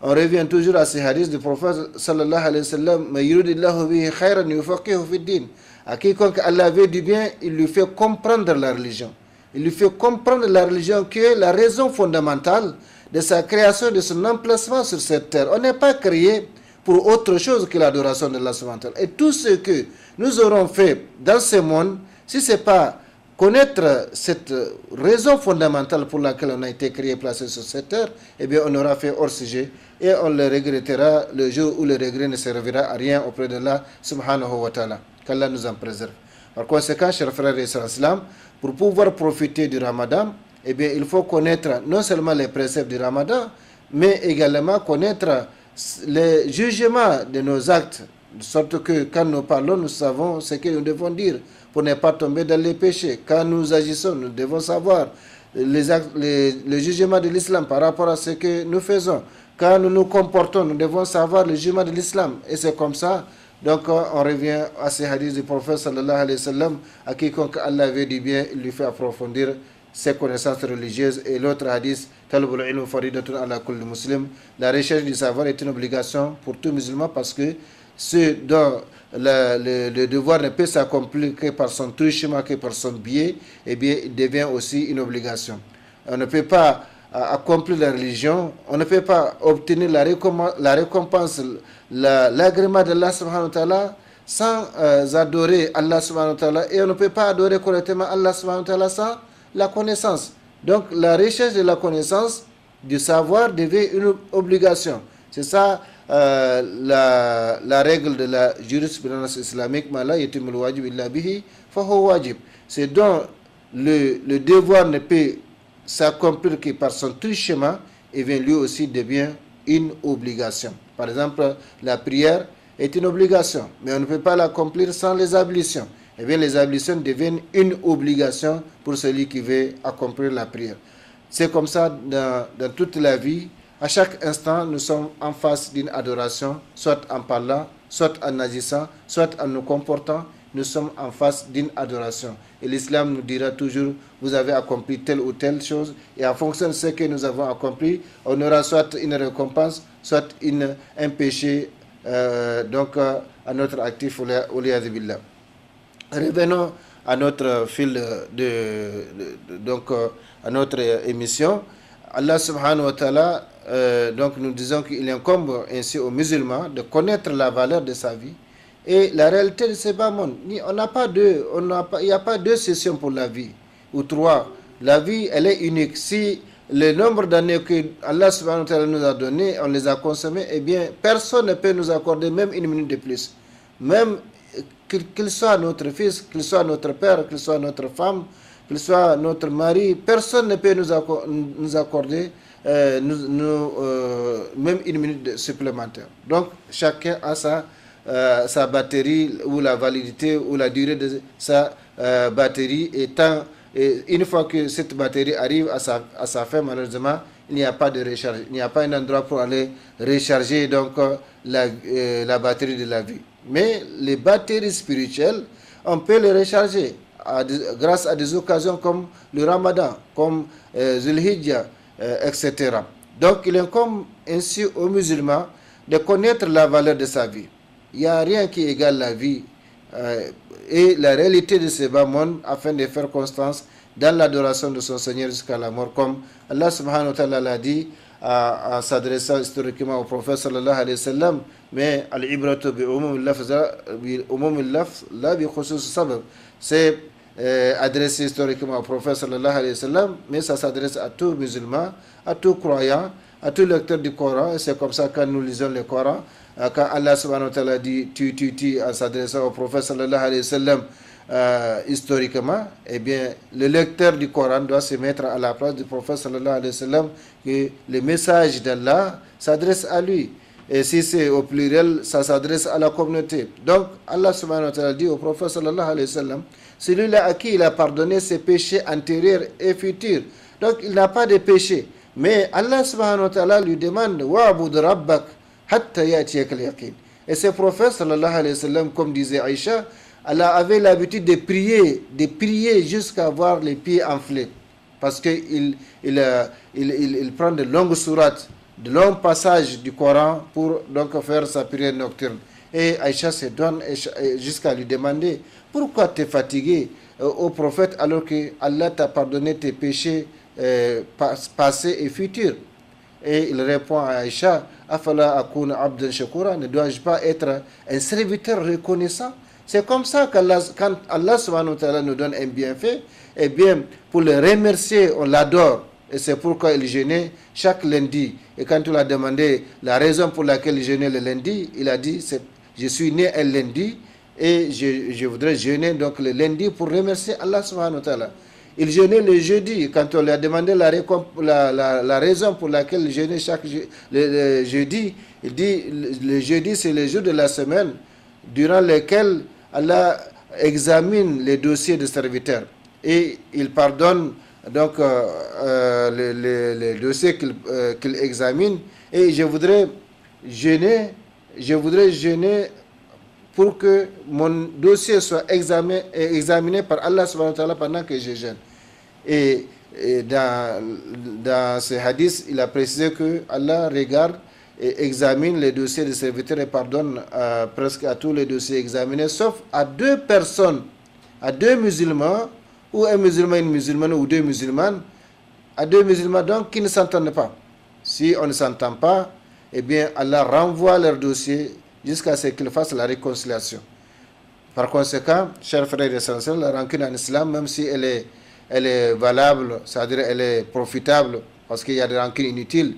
on revient toujours à ces hadiths du prophète sallallahu alayhi wa sallam, mais yuridillahu bihi khayran yufaqihu fi din. À quiconque Allah veut du bien, il lui fait comprendre la religion. Il lui fait comprendre la religion qui est la raison fondamentale de sa création, de son emplacement sur cette terre. On n'est pas créé pour autre chose que l'adoration de Allah subhanahu wa ta'ala. Et tout ce que nous aurons fait dans ce monde, si ce n'est pas connaître cette raison fondamentale pour laquelle on a été créé, placé sur cette terre, eh bien on aura fait hors sujet et on le regrettera le jour où le regret ne servira à rien auprès de Allah subhanahu wa ta'ala. Qu'Allah nous en préserve. Par conséquent, chers frères et sœurs islam, pour pouvoir profiter du Ramadan, eh bien il faut connaître non seulement les préceptes du Ramadan, mais également connaître les jugements de nos actes, de sorte que quand nous parlons, nous savons ce que nous devons dire pour ne pas tomber dans les péchés. Quand nous agissons, nous devons savoir le jugement de l'islam par rapport à ce que nous faisons. Quand nous nous comportons, nous devons savoir le jugement de l'islam. Et c'est comme ça. Donc on revient à ces hadiths du prophète sallallahu alayhi wa sallam, à quiconque Allah veut du bien, il lui fait approfondir ses connaissances religieuses. Et l'autre hadith, talabul ilm faridatun ala kulli muslim, la recherche du savoir est une obligation pour tout musulman, parce que ce dont le devoir ne peut s'accomplir que par son truchement, que par son biais, eh bien il devient aussi une obligation. On ne peut pas accomplir la religion, on ne peut pas obtenir la récompense, l'agrément d'Allah subhanahu wa ta'ala sans adorer Allah subhanahu wa ta'ala, et on ne peut pas adorer correctement Allah subhanahu wa ta'ala sans la connaissance. Donc la recherche de la connaissance, du savoir devient une obligation. C'est ça la règle de la jurisprudence islamique. C'est donc le devoir ne peut s'accomplir que par son truchement, et bien lui aussi devient une obligation. Par exemple, la prière est une obligation, mais on ne peut pas l'accomplir sans les ablutions. Et bien les ablutions deviennent une obligation pour celui qui veut accomplir la prière. C'est comme ça dans toute la vie. À chaque instant, nous sommes en face d'une adoration, soit en parlant, soit en agissant, soit en nous comportant. Nous sommes en face d'une adoration. Et l'islam nous dira toujours, vous avez accompli telle ou telle chose, et en fonction de ce que nous avons accompli, on aura soit une récompense, soit un péché à notre actif. Revenons à notre fil à notre émission. Allah subhanahu wa ta'ala, donc nous disons qu'il incombe ainsi aux musulmans de connaître la valeur de sa vie et la réalité de ce bas monde. Il n'y a pas deux sessions pour la vie, ou trois. La vie, elle est unique. Si le nombre d'années que Allah subhanahu wa ta'ala nous a donné, on les a consommés, eh bien, personne ne peut nous accorder même une minute de plus. Même qu'il soit notre fils, qu'il soit notre père, qu'il soit notre femme, qu'il soit notre mari, personne ne peut nous accorder même une minute supplémentaire. Donc, chacun a sa batterie ou la validité ou la durée de sa batterie étant. Et une fois que cette batterie arrive à sa fin, malheureusement, il n'y a pas de recharge. Il n'y a pas un endroit pour aller recharger donc, la batterie de la vie. Mais les batteries spirituelles, on peut les recharger grâce à des occasions comme le Ramadan, comme Zulhijjah, etc. Donc, il incombe ainsi aux musulmans de connaître la valeur de sa vie. Il n'y a rien qui égale la vie et la réalité de ce bas monde afin de faire constance dans l'adoration de son Seigneur jusqu'à la mort, comme Allah subhanahu wa ta'ala l'a dit en s'adressant historiquement au prophète sallallahu alayhi wa sallam, mais al-ibratu bi umum al-lafz la bi khusus sabab. C'est adressé historiquement au prophète sallallahu alayhi wa sallam, mais ça s'adresse à tout musulman, à tout croyant, à tout lecteur du Coran. Et c'est comme ça quand nous lisons le Coran, quand Allah subhanahu wa ta'ala dit tu en s'adressant au prophète sallallahu alayhi wa sallam historiquement, eh bien le lecteur du Coran doit se mettre à la place du prophète sallallahu alayhi wa sallam, que le message d'Allah s'adresse à lui. Et si c'est au pluriel, ça s'adresse à la communauté. Donc Allah subhanahu wa ta'ala dit au prophète sallallahu alayhi wa sallam, celui-là à qui il a pardonné ses péchés antérieurs et futurs. Donc il n'a pas de péché. Mais Allah subhanahu wa ta'ala lui demande wa'bud rabbak hatta ya'tiyakal yaqin. Et ce prophète sallallahu alayhi wa sallam, comme disait Aïcha, Allah avait l'habitude de prier jusqu'à avoir les pieds enflés. Parce qu'il prend de longues sourates, de longs passages du Coran pour donc faire sa prière nocturne. Et Aïcha se donne jusqu'à lui demander pourquoi tu es fatigué au prophète alors que Allah t'a pardonné tes péchés passés et futurs. Et il répond à Aïcha, Afala akuna abdan shakura, ne dois-je pas être un serviteur reconnaissant? C'est comme ça quand Allah subhanahu wa ta'ala nous donne un bienfait, eh bien pour le remercier on l'adore. Et c'est pourquoi il jeûnait chaque lundi. Et quand on lui a demandé la raison pour laquelle il jeûnait le lundi, il a dit, je suis né un lundi et je voudrais jeûner donc le lundi pour remercier Allah subhanahu wa ta'ala. Il jeûnait le jeudi. Quand on lui a demandé la raison pour laquelle il jeûnait le jeudi, il dit, le jeudi c'est le jour de la semaine durant lequel Allah examine les dossiers des serviteurs. Et il pardonne donc les dossiers qu'il examine. Et je voudrais jeûner pour que mon dossier soit examiné par Allah subhanahu wa ta'ala pendant que je jeûne. Et dans ce hadith, il a précisé que Allah regarde et examine les dossiers des serviteurs et pardonne presque à tous les dossiers examinés, sauf à deux personnes, à deux musulmans, ou un musulman, une musulmane, ou deux musulmanes, à deux musulmans donc qui ne s'entendent pas. Si on ne s'entend pas, eh bien Allah renvoie leur dossier jusqu'à ce qu'ils fassent la réconciliation. Par conséquent, chers frères et sœurs, la rancune en islam, même si elle est valable, c'est-à-dire elle est profitable, parce qu'il y a des rancunes inutiles.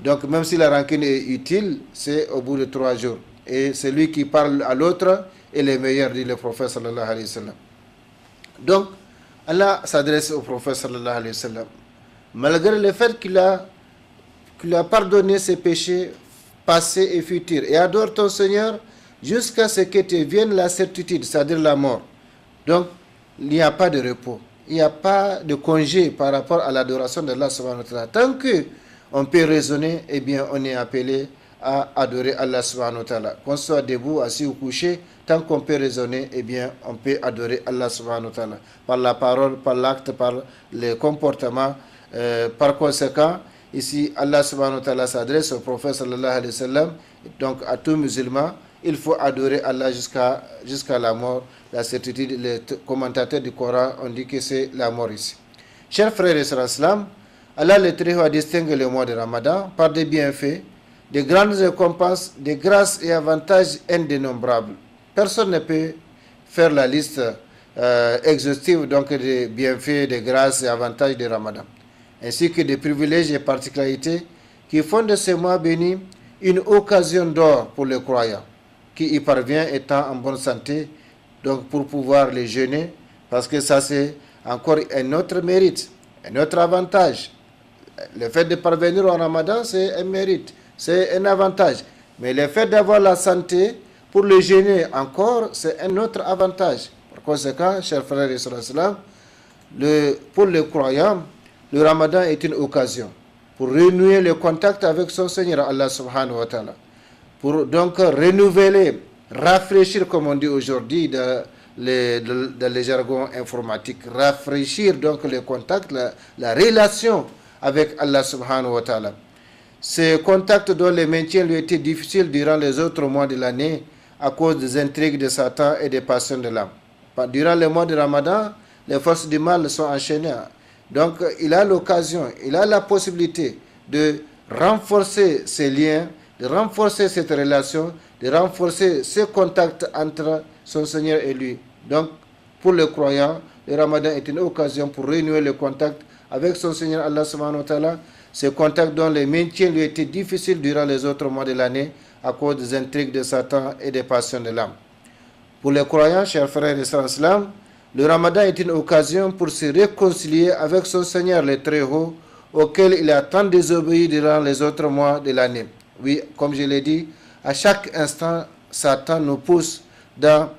Donc même si la rancune est utile, c'est au bout de 3 jours. Et celui qui parle à l'autre est le meilleur, dit le prophète sallallahu alayhi wa sallam. Donc, Allah s'adresse au prophète sallallahu alayhi wa sallam. Malgré le fait qu'il a pardonné ses péchés passés et futurs, et adore ton Seigneur jusqu'à ce que te vienne la certitude, c'est-à-dire la mort. Donc, il n'y a pas de repos. Il n'y a pas de congé par rapport à l'adoration d'Allah subhanahu wa ta'ala. Tant qu'on peut raisonner, eh bien, on est appelé à adorer Allah subhanahu wa ta'ala. Qu'on soit debout, assis ou couché, tant qu'on peut raisonner, eh bien, on peut adorer Allah subhanahu wa ta'ala. Par la parole, par l'acte, par le comportement. Par conséquent, ici, Allah subhanahu wa ta'ala s'adresse au prophète sallallahu alayhi wa sallam, donc à tout musulman. Il faut adorer Allah jusqu'à la mort. La certitude, les commentateurs du Coran ont dit que c'est la mort ici. Chers frères et sœurs islam, Allah le Très-Haut a distingué le mois de Ramadan par des bienfaits, de grandes récompenses, de grâces et avantages indénombrables. Personne ne peut faire la liste exhaustive donc des bienfaits, des grâces et avantages de Ramadan. ainsi que des privilèges et particularités qui font de ce mois béni une occasion d'or pour les croyants, qui y parvient étant en bonne santé, donc pour pouvoir les jeûner, parce que ça c'est encore un autre mérite, un autre avantage. Le fait de parvenir au Ramadan, c'est un mérite, c'est un avantage. Mais le fait d'avoir la santé pour le jeûner encore, c'est un autre avantage. Par conséquent, chers frères et sœurs, pour les croyants, le Ramadan est une occasion pour renouer le contact avec son Seigneur Allah subhanahu wa ta'ala, pour donc renouveler, rafraîchir, comme on dit aujourd'hui dans les jargons informatiques, rafraîchir donc le contact, la relation avec Allah subhanahu wa ta'ala. Ce contact dont le maintien lui était difficile durant les autres mois de l'année à cause des intrigues de Satan et des passions de l'âme. Durant le mois de Ramadan, les forces du mal sont enchaînées. Donc, il a l'occasion, il a la possibilité de renforcer ces liens, de renforcer cette relation, de renforcer ce contact entre son Seigneur et lui. Donc, pour le croyant, le Ramadan est une occasion pour renouer le contact avec son Seigneur Allah subhanahu wa ta'ala, ce contact dont le maintien lui était difficile durant les autres mois de l'année à cause des intrigues de Satan et des passions de l'âme. Pour les croyants, chers frères et sœurs islam, le Ramadan est une occasion pour se réconcilier avec son Seigneur le Très-Haut, auquel il a tant désobéi durant les autres mois de l'année. Oui, comme je l'ai dit, à chaque instant, Satan nous pousse dans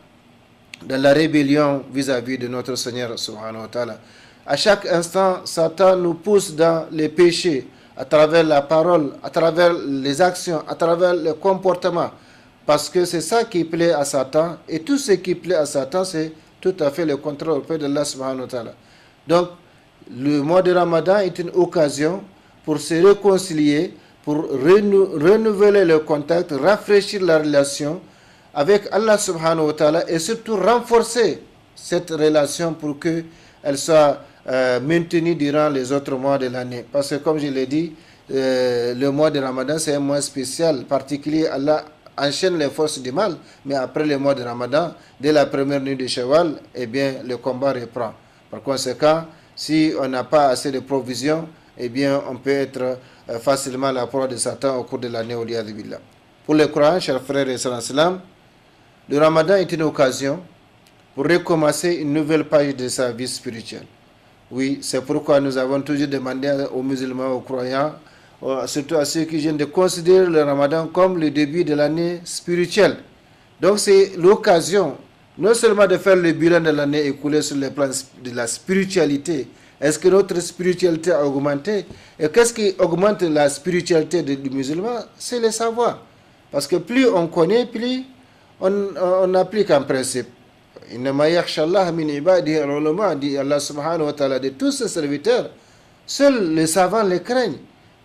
la rébellion vis-à-vis de notre Seigneur subhanahu wa ta'ala. À chaque instant, Satan nous pousse dans les péchés, à travers la parole, à travers les actions, à travers le comportement. Parce que c'est ça qui plaît à Satan. Et tout ce qui plaît à Satan, c'est tout à fait le contraire auprès de Allah subhanahu wa ta'ala. Donc, le mois de Ramadan est une occasion pour se réconcilier, pour renouveler le contact, rafraîchir la relation avec Allah subhanahu wa ta'ala et surtout renforcer cette relation pour qu'elle soit maintenue durant les autres mois de l'année. Parce que comme je l'ai dit, le mois de Ramadan c'est un mois spécial, particulier. Allah enchaîne les forces du mal, mais après le mois de Ramadan, dès la première nuit de Shawwal, eh bien le combat reprend. Par conséquent, si on n'a pas assez de provisions, eh bien on peut être facilement la proie de Satan au cours de l'année au Liyad Billah. Pour les croyants, chers frères et sœurs en islam, le Ramadan est une occasion pour recommencer une nouvelle page de sa vie spirituelle. Oui, c'est pourquoi nous avons toujours demandé aux musulmans, aux croyants, surtout à ceux qui viennent de considérer le Ramadan comme le début de l'année spirituelle. Donc c'est l'occasion, non seulement de faire le bilan de l'année écoulée sur le plan de la spiritualité. Est-ce que notre spiritualité a augmenté? Et qu'est-ce qui augmente la spiritualité du musulman? C'est le savoir. Parce que plus on connaît, plus on applique en principe. Innama yakhshallah min ibadihi al-ulama, dit Allah subhanahu wa ta'ala, de tous ses serviteurs, seuls les savants les craignent.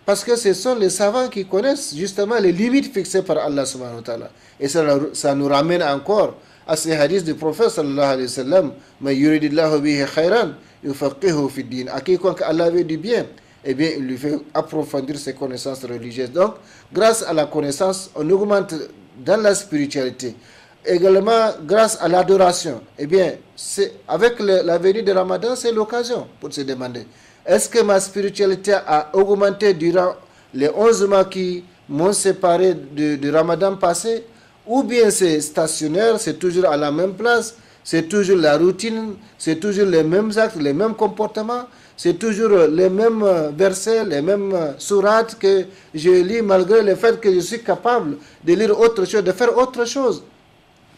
Parce que ce sont les savants qui connaissent justement les limites fixées par Allah subhanahu wa ta'ala. Et ça nous ramène encore à ces hadiths du prophète sallallahu alayhi wa sallam, ma yuridillahu bihi khayran yufaqihu fi din. À quiconque Allah veut du bien, eh bien il lui fait approfondir ses connaissances religieuses. Donc, grâce à la connaissance, on augmente dans la spiritualité. Également, grâce à l'adoration, eh bien, avec la venue de Ramadan, c'est l'occasion pour se demander, est-ce que ma spiritualité a augmenté durant les 11 mois qui m'ont séparé du Ramadan passé, ou bien c'est stationnaire, c'est toujours à la même place, c'est toujours la routine, c'est toujours les mêmes actes, les mêmes comportements, c'est toujours les mêmes versets, les mêmes sourates que je lis malgré le fait que je suis capable de lire autre chose, de faire autre chose.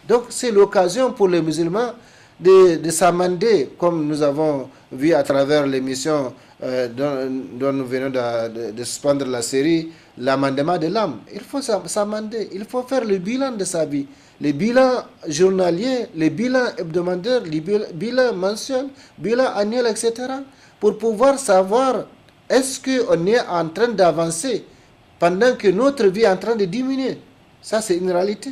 Donc c'est l'occasion pour les musulmans de s'amender, comme nous avons vu à travers l'émission dont nous venons de suspendre la série, l'amendement de l'âme. Il faut s'amender, il faut faire le bilan de sa vie, les bilans journaliers, les bilans hebdomadaires, les bilans mensuels, bilans annuels, etc. pour pouvoir savoir est-ce qu'on est en train d'avancer pendant que notre vie est en train de diminuer. Ça, c'est une réalité.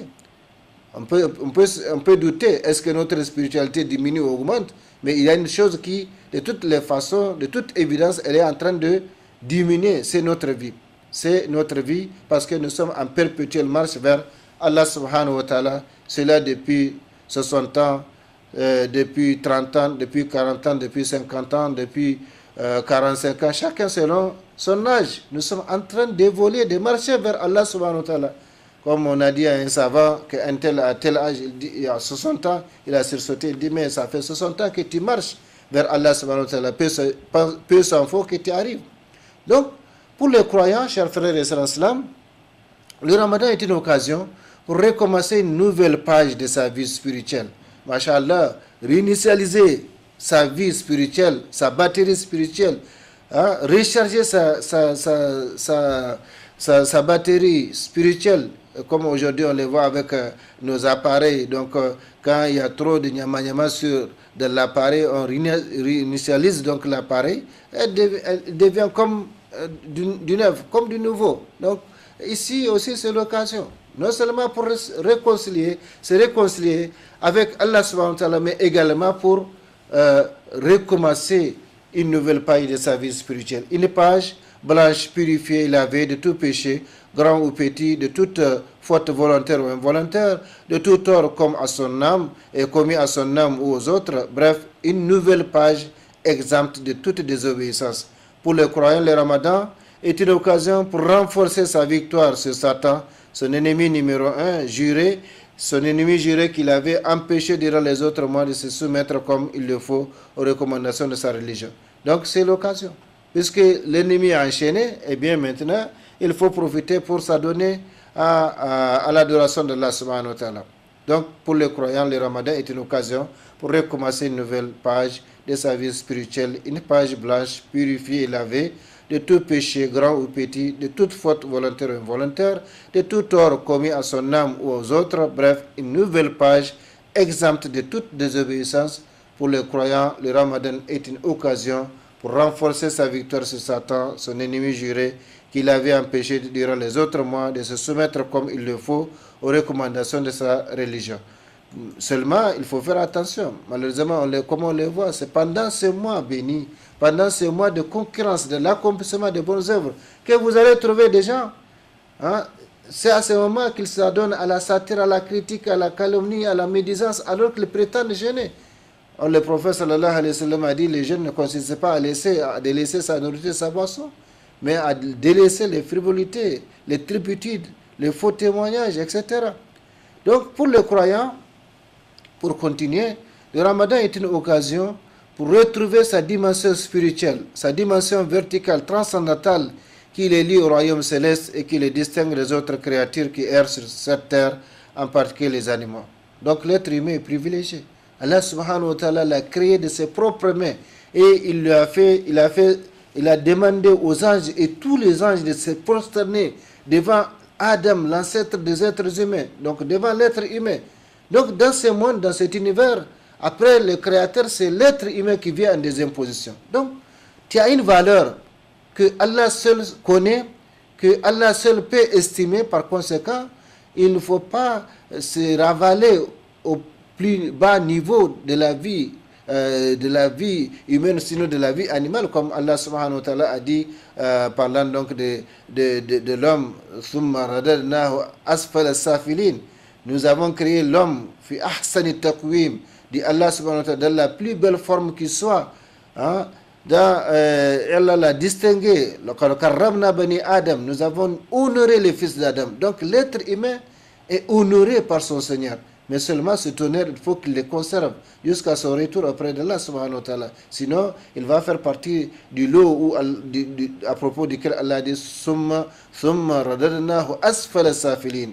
On peut douter, est-ce que notre spiritualité diminue ou augmente? Mais il y a une chose qui, de toutes les façons, de toute évidence, elle est en train de diminuer, c'est notre vie. C'est notre vie parce que nous sommes en perpétuelle marche vers Allah subhanahu wa ta'ala. Cela depuis 60 ans, depuis 30 ans, depuis 40 ans, depuis 50 ans, depuis 45 ans, chacun selon son âge. Nous sommes en train d'évoluer, de marcher vers Allah subhanahu wa ta'ala. Comme on a dit à un savant qu'un tel à tel âge, il a 60 ans, il a sursauté, il dit mais ça fait 60 ans que tu marches vers Allah subhanahu wa ta'ala, peu s'en faut que tu arrives. Donc, pour les croyants, chers frères et sœurs islam, le Ramadan est une occasion pour recommencer une nouvelle page de sa vie spirituelle. Masha'Allah, réinitialiser sa vie spirituelle, sa batterie spirituelle, hein, recharger sa batterie spirituelle, comme aujourd'hui on le voit avec nos appareils. Donc, quand il y a trop de nyama sur de l'appareil, on réinitialise donc l'appareil, elle devient comme du neuf, comme du nouveau. Donc, ici aussi, c'est l'occasion. Non seulement pour se réconcilier avec Allah subhanahu wa ta'ala, mais également pour recommencer une nouvelle page de sa vie spirituelle. Une page blanche, purifiée, lavée de tout péché, grand ou petit, de toute faute volontaire ou involontaire, de tout tort comme à son âme et commis à son âme ou aux autres. Bref, une nouvelle page exempte de toute désobéissance. Pour les croyants, le Ramadan est une occasion pour renforcer sa victoire sur Satan, son ennemi numéro 1, juré, son ennemi juré qu'il avait empêché durant les autres mois de se soumettre comme il le faut aux recommandations de sa religion. Donc c'est l'occasion. Puisque l'ennemi est enchaîné, et bien maintenant, il faut profiter pour s'adonner à l'adoration de Allah subhanahu wa ta'ala. Donc pour les croyants, le Ramadan est une occasion pour recommencer une nouvelle page de sa vie spirituelle, une page blanche, purifiée et lavée de tout péché, grand ou petit, de toute faute volontaire ou involontaire, de tout tort commis à son âme ou aux autres. Bref, une nouvelle page exempte de toute désobéissance. Pour les croyants, le Ramadan est une occasion pour renforcer sa victoire sur Satan, son ennemi juré, qu'il avait empêché durant les autres mois de se soumettre comme il le faut aux recommandations de sa religion. Seulement, il faut faire attention. Malheureusement, comme on le voit, c'est pendant ces mois bénis, pendant ces mois de concurrence, de l'accomplissement de bonnes œuvres, que vous allez trouver des gens. Hein, c'est à ce moment qu'ils s'adonnent à la satire, à la critique, à la calomnie, à la médisance, alors qu'ils prétendent jeûner. Le prophète sallallahu alayhi wa sallam a dit, les jeunes ne consistent pas à délaisser sa nourriture, sa boisson, mais à délaisser les frivolités, les turpitudes, les faux témoignages, etc. Donc, pour les croyants, pour continuer, le Ramadan est une occasion pour retrouver sa dimension spirituelle, sa dimension verticale, transcendantale, qui les lie au royaume céleste et qui les distingue des autres créatures qui errent sur cette terre, en particulier les animaux. Donc l'être humain est privilégié. Allah subhanahu wa ta'ala l'a créé de ses propres mains et il a demandé aux anges et tous les anges de se prosterner devant Adam, l'ancêtre des êtres humains, donc devant l'être humain. Donc dans ce monde, dans cet univers, après le créateur, c'est l'être humain qui vient en deuxième position. Donc tu as une valeur que Allah seul connaît, que Allah seul peut estimer. Par conséquent, il ne faut pas se ravaler au plus bas niveau de la vie humaine, sinon de la vie animale, comme Allah subhanahu wa ta'ala a dit, parlant donc de l'homme, thumma radadnahu asfala safilin. Nous avons créé l'homme fi ahsani taqwim, dit Allah subhanahu wa ta'ala, dans la plus belle forme qui soit. Hein? Allah l'a distingué. Nous avons honoré les fils d'Adam. Donc l'être humain est honoré par son Seigneur. Mais seulement cet honneur, il faut qu'il le conserve jusqu'à son retour auprès d'Allah subhanahu wa ta'ala. Sinon, il va faire partie du lot à propos duquel Allah dit Summa radadnahu asfala safilin.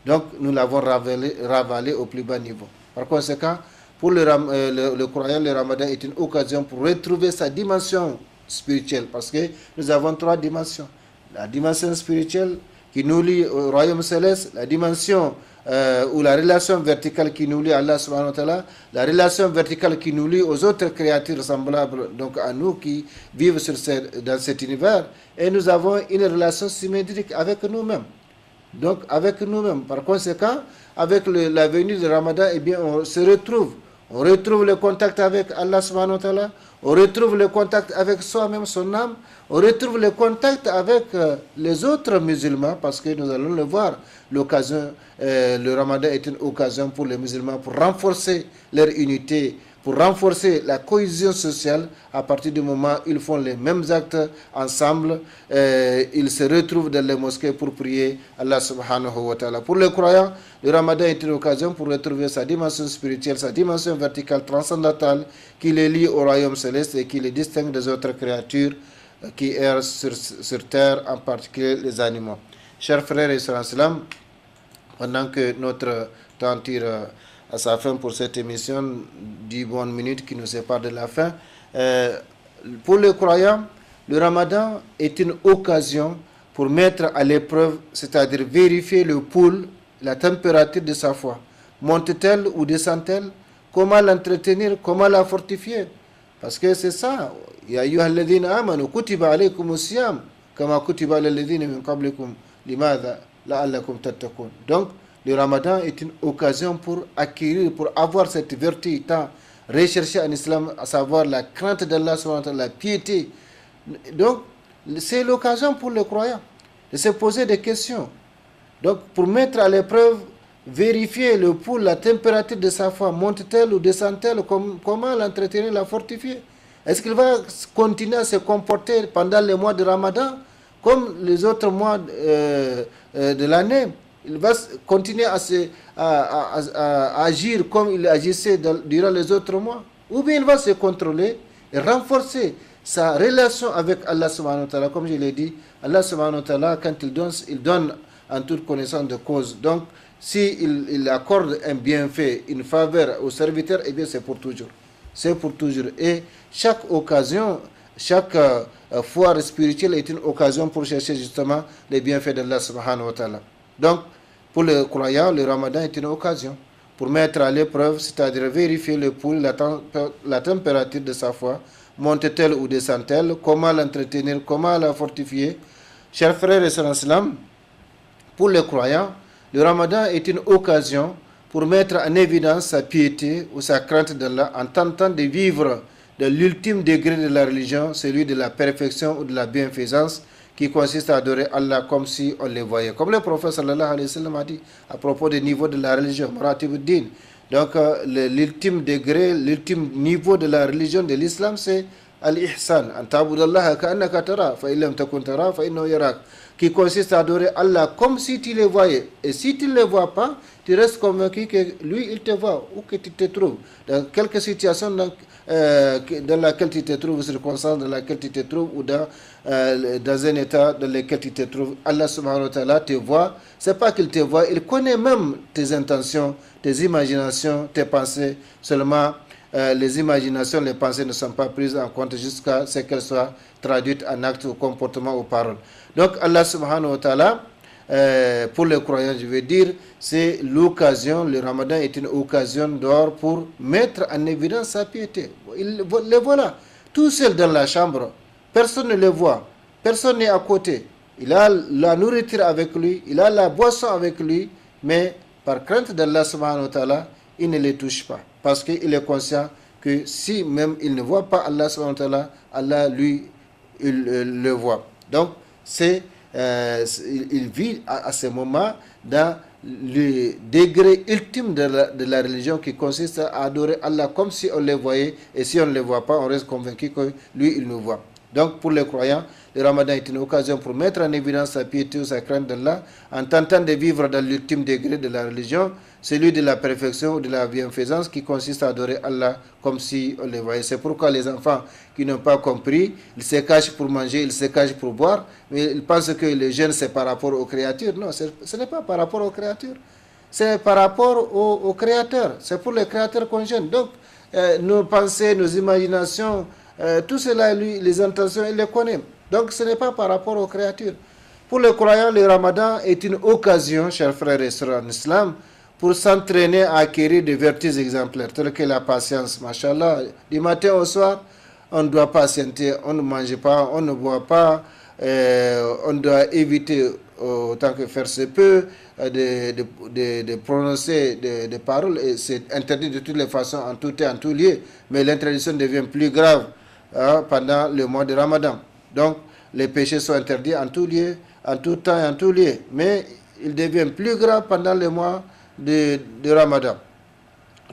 Donc nous l'avons ravalé au plus bas niveau. Par conséquent, pour le croyant, le Ramadan est une occasion pour retrouver sa dimension spirituelle. Parce que nous avons trois dimensions. La dimension spirituelle qui nous lie au royaume céleste, la dimension ou la relation verticale qui nous lie à Allah subhanahu wa ta'ala, la relation verticale qui nous lie aux autres créatures semblables donc à nous qui vivent dans cet univers, et nous avons une relation symétrique avec nous-mêmes. Donc avec nous-mêmes. Par conséquent, avec la venue du Ramadan, eh bien, on se retrouve. On retrouve le contact avec Allah subhanahu wa ta'ala, on retrouve le contact avec soi-même, son âme, on retrouve le contact avec les autres musulmans, parce que nous allons le voir, le Ramadan est une occasion pour les musulmans pour renforcer leur unité, pour renforcer la cohésion sociale. À partir du moment où ils font les mêmes actes ensemble, ils se retrouvent dans les mosquées pour prier Allah subhanahu wa ta'ala. Pour les croyants, le Ramadan est une occasion pour retrouver sa dimension spirituelle, sa dimension verticale transcendantale qui les lie au royaume céleste et qui les distingue des autres créatures qui errent sur terre, en particulier les animaux. Chers frères et sœurs en islam, pendant que notre temps tire à sa fin pour cette émission, 10 bonnes minutes qui nous séparent de la fin, pour les croyants, le Ramadan est une occasion pour mettre à l'épreuve, c'est-à-dire vérifier le pouls, la température de sa foi. Monte-t-elle ou descend-elle? Comment l'entretenir? Comment la fortifier? Parce que c'est ça. Ya ayyuhalladhina amanu kutiba alaykumus siyam kama kutiba alal ladhina min qablikum limadha la'allakum tattaqun. Donc le Ramadan est une occasion pour acquérir, pour avoir cette vertu tant recherchée en islam, à savoir la crainte d'Allah, la piété. Donc c'est l'occasion pour les croyants de se poser des questions. Donc pour mettre à l'épreuve, vérifier le pouls, la température de sa foi, monte-t-elle ou descend-elle, comment l'entretenir, la fortifier? Est-ce qu'il va continuer à se comporter pendant les mois de Ramadan comme les autres mois de l'année? Il va continuer à agir comme il agissait durant les autres mois? Ou bien il va se contrôler et renforcer sa relation avec Allah subhanahu wa ta'ala? Comme je l'ai dit, Allah subhanahu wa ta'ala, quand il donne en toute connaissance de cause. Donc, s'il accorde un bienfait, une faveur au serviteur, eh bien c'est pour toujours. C'est pour toujours. Et chaque occasion, chaque foire spirituelle est une occasion pour chercher justement les bienfaits d'Allah subhanahu wa ta'ala. Donc, pour les croyants, le Ramadan est une occasion pour mettre à l'épreuve, c'est-à-dire vérifier le pouls, la température de sa foi, monte-t-elle ou descend-elle, comment l'entretenir, comment la fortifier. Chers frères et sœurs en islam, pour les croyants, le Ramadan est une occasion pour mettre en évidence sa piété ou sa crainte d'Allah en tentant de vivre de l'ultime degré de la religion, celui de la perfection ou de la bienfaisance, qui consiste à adorer Allah comme si on les voyait. Comme le prophète sallallahu alayhi wa sallam a dit à propos des niveaux de la religion, Maratibuddin. Donc l'ultime degré, l'ultime niveau de la religion de l'islam, c'est al-ihsan. An ta'budallaha ka'annaka tara, fa illam takun tara, fa innahu yarak. Qui consiste à adorer Allah comme si tu les voyais. Et si tu ne les vois pas, tu restes convaincu que lui, il te voit, où que tu te trouves. Dans quelque situation dans laquelle tu te trouves, circonstance dans laquelle tu te trouves, ou dans un état dans lequel tu te trouves, Allah subhanahu wa ta'ala te voit. C'est pas qu'il te voit, il connaît même tes intentions, tes imaginations, tes pensées. Seulement, les imaginations, les pensées ne sont pas prises en compte jusqu'à ce qu'elles soient traduites en actes, ou comportements, ou paroles. Donc Allah subhanahu wa ta'ala, pour les croyants, je veux dire, c'est l'occasion, le Ramadan est une occasion d'or pour mettre en évidence sa piété. Les voilà, tout seul dans la chambre, personne ne les voit, personne n'est à côté. Il a la nourriture avec lui, il a la boisson avec lui, mais par crainte d'Allah subhanahu wa ta'ala, il ne les touche pas. Parce qu'il est conscient que si même il ne voit pas Allah subhanahu wa ta'ala, Allah lui, il le voit. Donc, il vit à ce moment dans le degré ultime de la religion qui consiste à adorer Allah comme si on le voyait, et si on ne le voit pas, on reste convaincu que lui, il nous voit. Donc pour les croyants, le Ramadan est une occasion pour mettre en évidence sa piété ou sa crainte d'Allah en tentant de vivre dans l'ultime degré de la religion, celui de la perfection ou de la bienfaisance qui consiste à adorer Allah comme si on le voyait. C'est pourquoi les enfants qui n'ont pas compris, ils se cachent pour manger, ils se cachent pour boire, mais ils pensent que le jeûne c'est par rapport aux créatures. Non, ce n'est pas par rapport aux créatures, c'est par rapport au Créateur. C'est pour le Créateur qu'on jeûne. Donc nos pensées, nos imaginations, tout cela, lui, les intentions, il les connaît. Donc ce n'est pas par rapport aux créatures. Pour les croyants, le Ramadan est une occasion, chers frères et sœurs en islam, pour s'entraîner à acquérir des vertus exemplaires, telles que la patience. Machallah, du matin au soir, on doit patienter, on ne mange pas, on ne boit pas, on doit éviter autant que faire se peut de prononcer des paroles, et c'est interdit de toutes les façons, en tout et en tout lieu, mais l'interdiction devient plus grave pendant le mois de Ramadan. Donc les péchés sont interdits en tout lieu, en tout temps et en tout lieu, mais ils deviennent plus graves pendant le mois de Ramadan.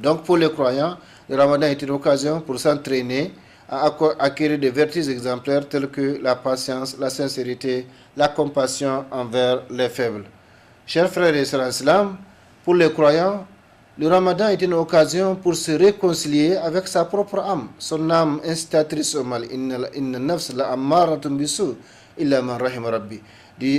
Donc pour les croyants, le ramadan est une occasion pour s'entraîner à acquérir des vertus exemplaires telles que la patience, la sincérité, la compassion envers les faibles. Chers frères et sœurs en islam, pour les croyants, le ramadan est une occasion pour se réconcilier avec sa propre âme, son âme incitatrice au mal. Inna nafs la ammaratun bisu illa man rahim rabbi.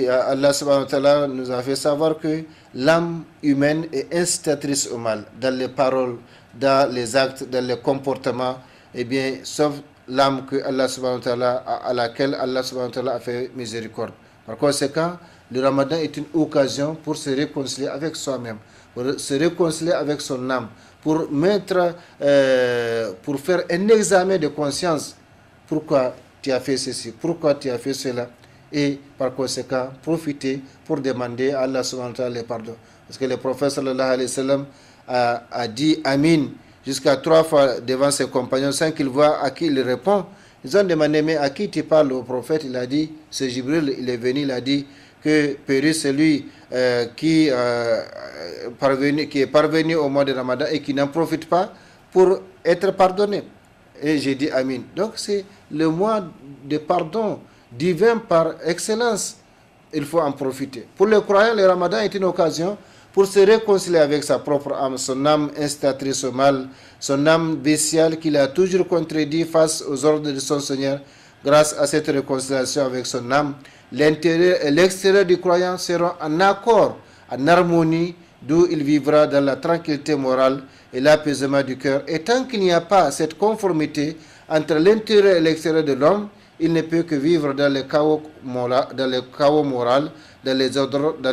Allah subhanahu wa ta'ala nous a fait savoir que l'âme humaine est incitatrice au mal, dans les paroles, dans les actes, dans les comportements, eh bien, sauf l'âme que Allah subhanahu wa ta'ala, à laquelle Allah subhanahu wa ta'ala a fait miséricorde. Par conséquent, le ramadan est une occasion pour se réconcilier avec soi-même, pour se réconcilier avec son âme, pour faire un examen de conscience. Pourquoi tu as fait ceci? Pourquoi tu as fait cela? Et par conséquent, profiter pour demander à Allah subhanahu wa ta'ala le pardon. Parce que le prophète sallallahu alayhi wa sallam a dit Amin jusqu'à 3 fois devant ses compagnons sans qu'il voit à qui il répond. Ils ont demandé, mais à qui tu parles? Au prophète, il a dit, c'est Jibril, il est venu, il a dit que périt celui qui est parvenu au mois de Ramadan et qui n'en profite pas pour être pardonné. Et j'ai dit Amin. Donc c'est le mois de pardon divin par excellence. Il faut en profiter. Pour les croyants, le Ramadan est une occasion pour se réconcilier avec sa propre âme, son âme incitatrice au mal, son âme bestiale qu'il a toujours contredit face aux ordres de son Seigneur. Grâce à cette réconciliation avec son âme, l'intérieur et l'extérieur du croyant seront en accord, en harmonie, d'où il vivra dans la tranquillité morale et l'apaisement du cœur. Et tant qu'il n'y a pas cette conformité entre l'intérieur et l'extérieur de l'homme, il ne peut que vivre dans le chaos moral, dans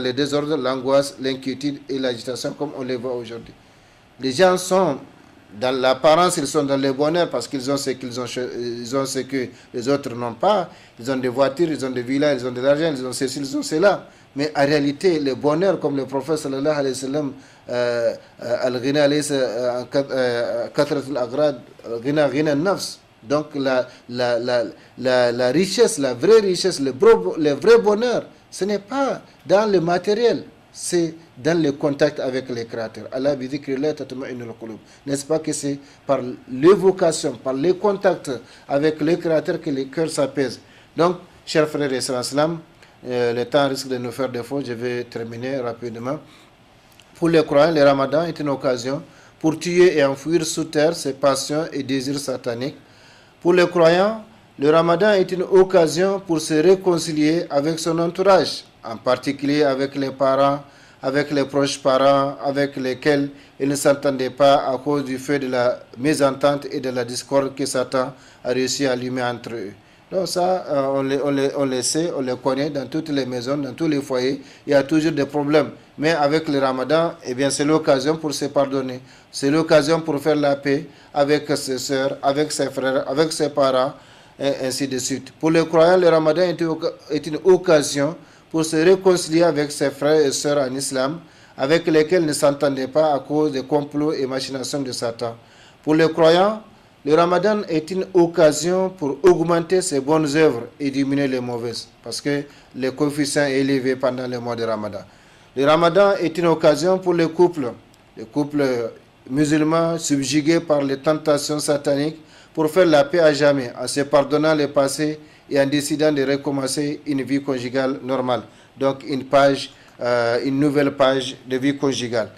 les désordres, l'angoisse, l'inquiétude et l'agitation, comme on les voit aujourd'hui. Les gens sont, dans l'apparence, ils sont dans le bonheur parce qu'ils ont ce ils ont ce que les autres n'ont pas. Ils ont des voitures, ils ont des villas, ils ont de l'argent, ils ont ceci, ils ont cela. Mais en réalité, le bonheur, comme le prophète sallallahu alayhi wa sallam, al-ghina laysa kathrat al-aghrad, ghina nafs. Donc la richesse, la vraie richesse, le vrai bonheur, ce n'est pas dans le matériel, c'est dans le contact avec les créateurs. Allah bi dhikrillah tatma'innul qulub. N'est-ce pas que c'est par l'évocation, par les contacts avec les créateurs que les cœurs s'apaisent. Donc, chers frères et sœurs en islam, le temps risque de nous faire défaut, je vais terminer rapidement. Pour les croyants, le ramadan est une occasion pour tuer et enfouir sous terre ses passions et désirs sataniques. Pour les croyants, le ramadan est une occasion pour se réconcilier avec son entourage, en particulier avec les parents, avec les proches parents avec lesquels ils ne s'entendaient pas à cause du fait de la mésentente et de la discorde que Satan a réussi à allumer entre eux. Donc ça, on le sait, on le connaît dans toutes les maisons, dans tous les foyers, il y a toujours des problèmes. Mais avec le ramadan, eh bien, c'est l'occasion pour se pardonner. C'est l'occasion pour faire la paix avec ses sœurs, avec ses frères, avec ses parents, et ainsi de suite. Pour les croyants, le ramadan est une occasion pour se réconcilier avec ses frères et sœurs en islam, avec lesquels ne s'entendaient pas à cause des complots et machinations de Satan. Pour les croyants, le ramadan est une occasion pour augmenter ses bonnes œuvres et diminuer les mauvaises, parce que le coefficient est élevé pendant le mois de ramadan. Le ramadan est une occasion pour les couples musulmans subjugués par les tentations sataniques, pour faire la paix à jamais, en se pardonnant le passé et en décidant de recommencer une vie conjugale normale. Donc une nouvelle page de vie conjugale.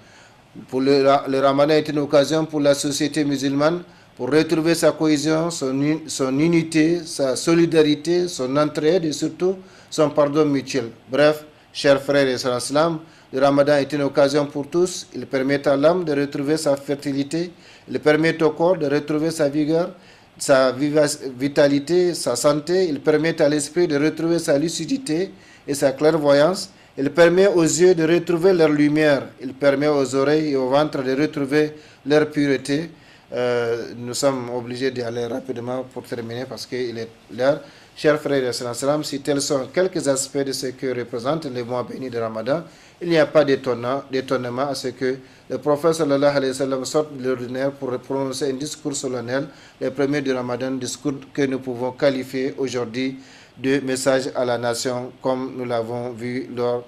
Pour le ramadan est une occasion pour la société musulmane pour retrouver sa cohésion, son unité, sa solidarité, son entraide et surtout son pardon mutuel. Bref, chers frères et sœurs en islam, le ramadan est une occasion pour tous. Il permet à l'âme de retrouver sa fertilité. Il permet au corps de retrouver sa vigueur, sa vitalité, sa santé. Il permet à l'esprit de retrouver sa lucidité et sa clairvoyance. Il permet aux yeux de retrouver leur lumière. Il permet aux oreilles et au ventre de retrouver leur pureté. Nous sommes obligés d'y aller rapidement pour terminer parce qu'il est l'heure. Chers frères et sœurs, si tels sont quelques aspects de ce que représente le mois béni de Ramadan, il n'y a pas d'étonnement à ce que le prophète sallallahu alayhi wa sallam sorte de l'ordinaire pour prononcer un discours solennel, le premier du Ramadan, discours que nous pouvons qualifier aujourd'hui de message à la nation, comme nous l'avons vu lors,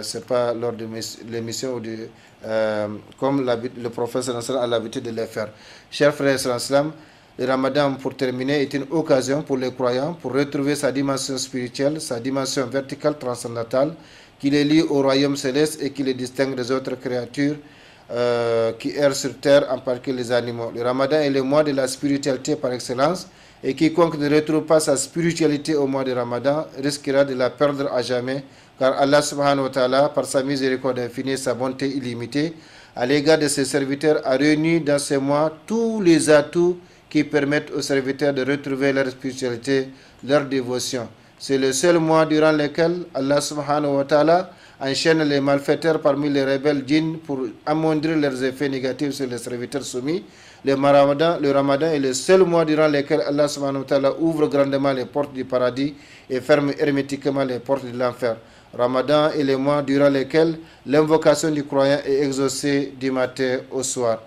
c'est pas lors de l'émission ou comme le prophète a l'habitude de le faire. Chers frères et sœurs, le Ramadan, pour terminer, est une occasion pour les croyants pour retrouver sa dimension spirituelle, sa dimension verticale transcendantale, qui les lie au royaume céleste et qui les distingue des autres créatures qui errent sur terre, en particulier les animaux. Le Ramadan est le mois de la spiritualité par excellence, et quiconque ne retrouve pas sa spiritualité au mois de Ramadan risquera de la perdre à jamais, car Allah subhanahu wa ta'ala, par sa miséricorde infinie et sa bonté illimitée, à l'égard de ses serviteurs, a réuni dans ce mois tous les atouts qui permettent aux serviteurs de retrouver leur spiritualité, leur dévotion. C'est le seul mois durant lequel Allah subhanahu wa ta'ala enchaîne les malfaiteurs parmi les rebelles djinns pour amoindrir leurs effets négatifs sur les serviteurs soumis. Le Ramadan est le seul mois durant lequel Allah subhanahu wa ta'ala ouvre grandement les portes du paradis et ferme hermétiquement les portes de l'enfer. Ramadan est le mois durant lequel l'invocation du croyant est exaucée du matin au soir.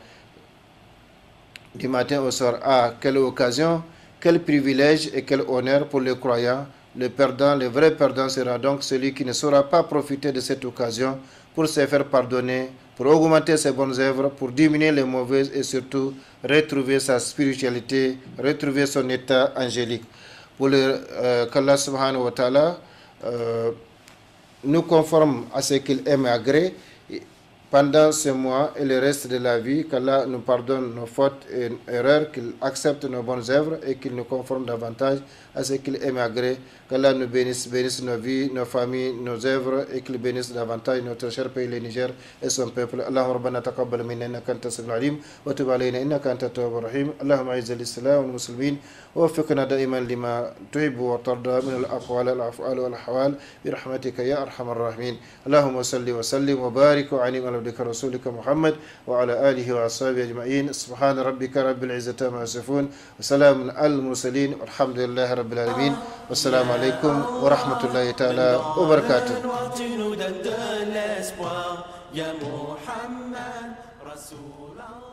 Du matin au soir. Ah, quelle occasion, quel privilège et quel honneur pour le croyant. Le perdant, le vrai perdant sera donc celui qui ne saura pas profiter de cette occasion pour se faire pardonner, pour augmenter ses bonnes œuvres, pour diminuer les mauvaises et surtout retrouver sa spiritualité, retrouver son état angélique. Pour qu'Allah subhanahu wa ta'ala nous conforme à ce qu'il aime et agrée pendant ce mois et le reste de la vie, qu'Allah nous pardonne nos fautes et erreurs, qu'il accepte nos bonnes œuvres et qu'il nous conforme davantage à ce qu'il aime et agrée, qu'Allah nous bénisse nos vies, nos familles, nos œuvres et qu'il bénisse davantage notre cher pays, le Niger et son peuple. Allahumma rabbana taqabbal minna innaka antas samiul alim wa tub alayna innaka antat tawwabur rahim. Allahumma a'izz al-islam wal muslimin wa waffiqna da'iman lima tuhibbu wa tarda min al-aqwal wal af'al wal ahwal bi rahmatika ya arhamar rahimin. Allahumma salli wa sallim wa barik wa anim ala abdika rasulika Muhammad wa ala alihi wa ashabihi ajma'in. Subhana rabbika rabbil izzati amma yasifun wa salamun al mursalin walhamdulillahi rabbil alamin. Wassalamu alaikum wa rahmatullahi ta'ala wa barakatuh. Ya Muhammad, Rasul Allah.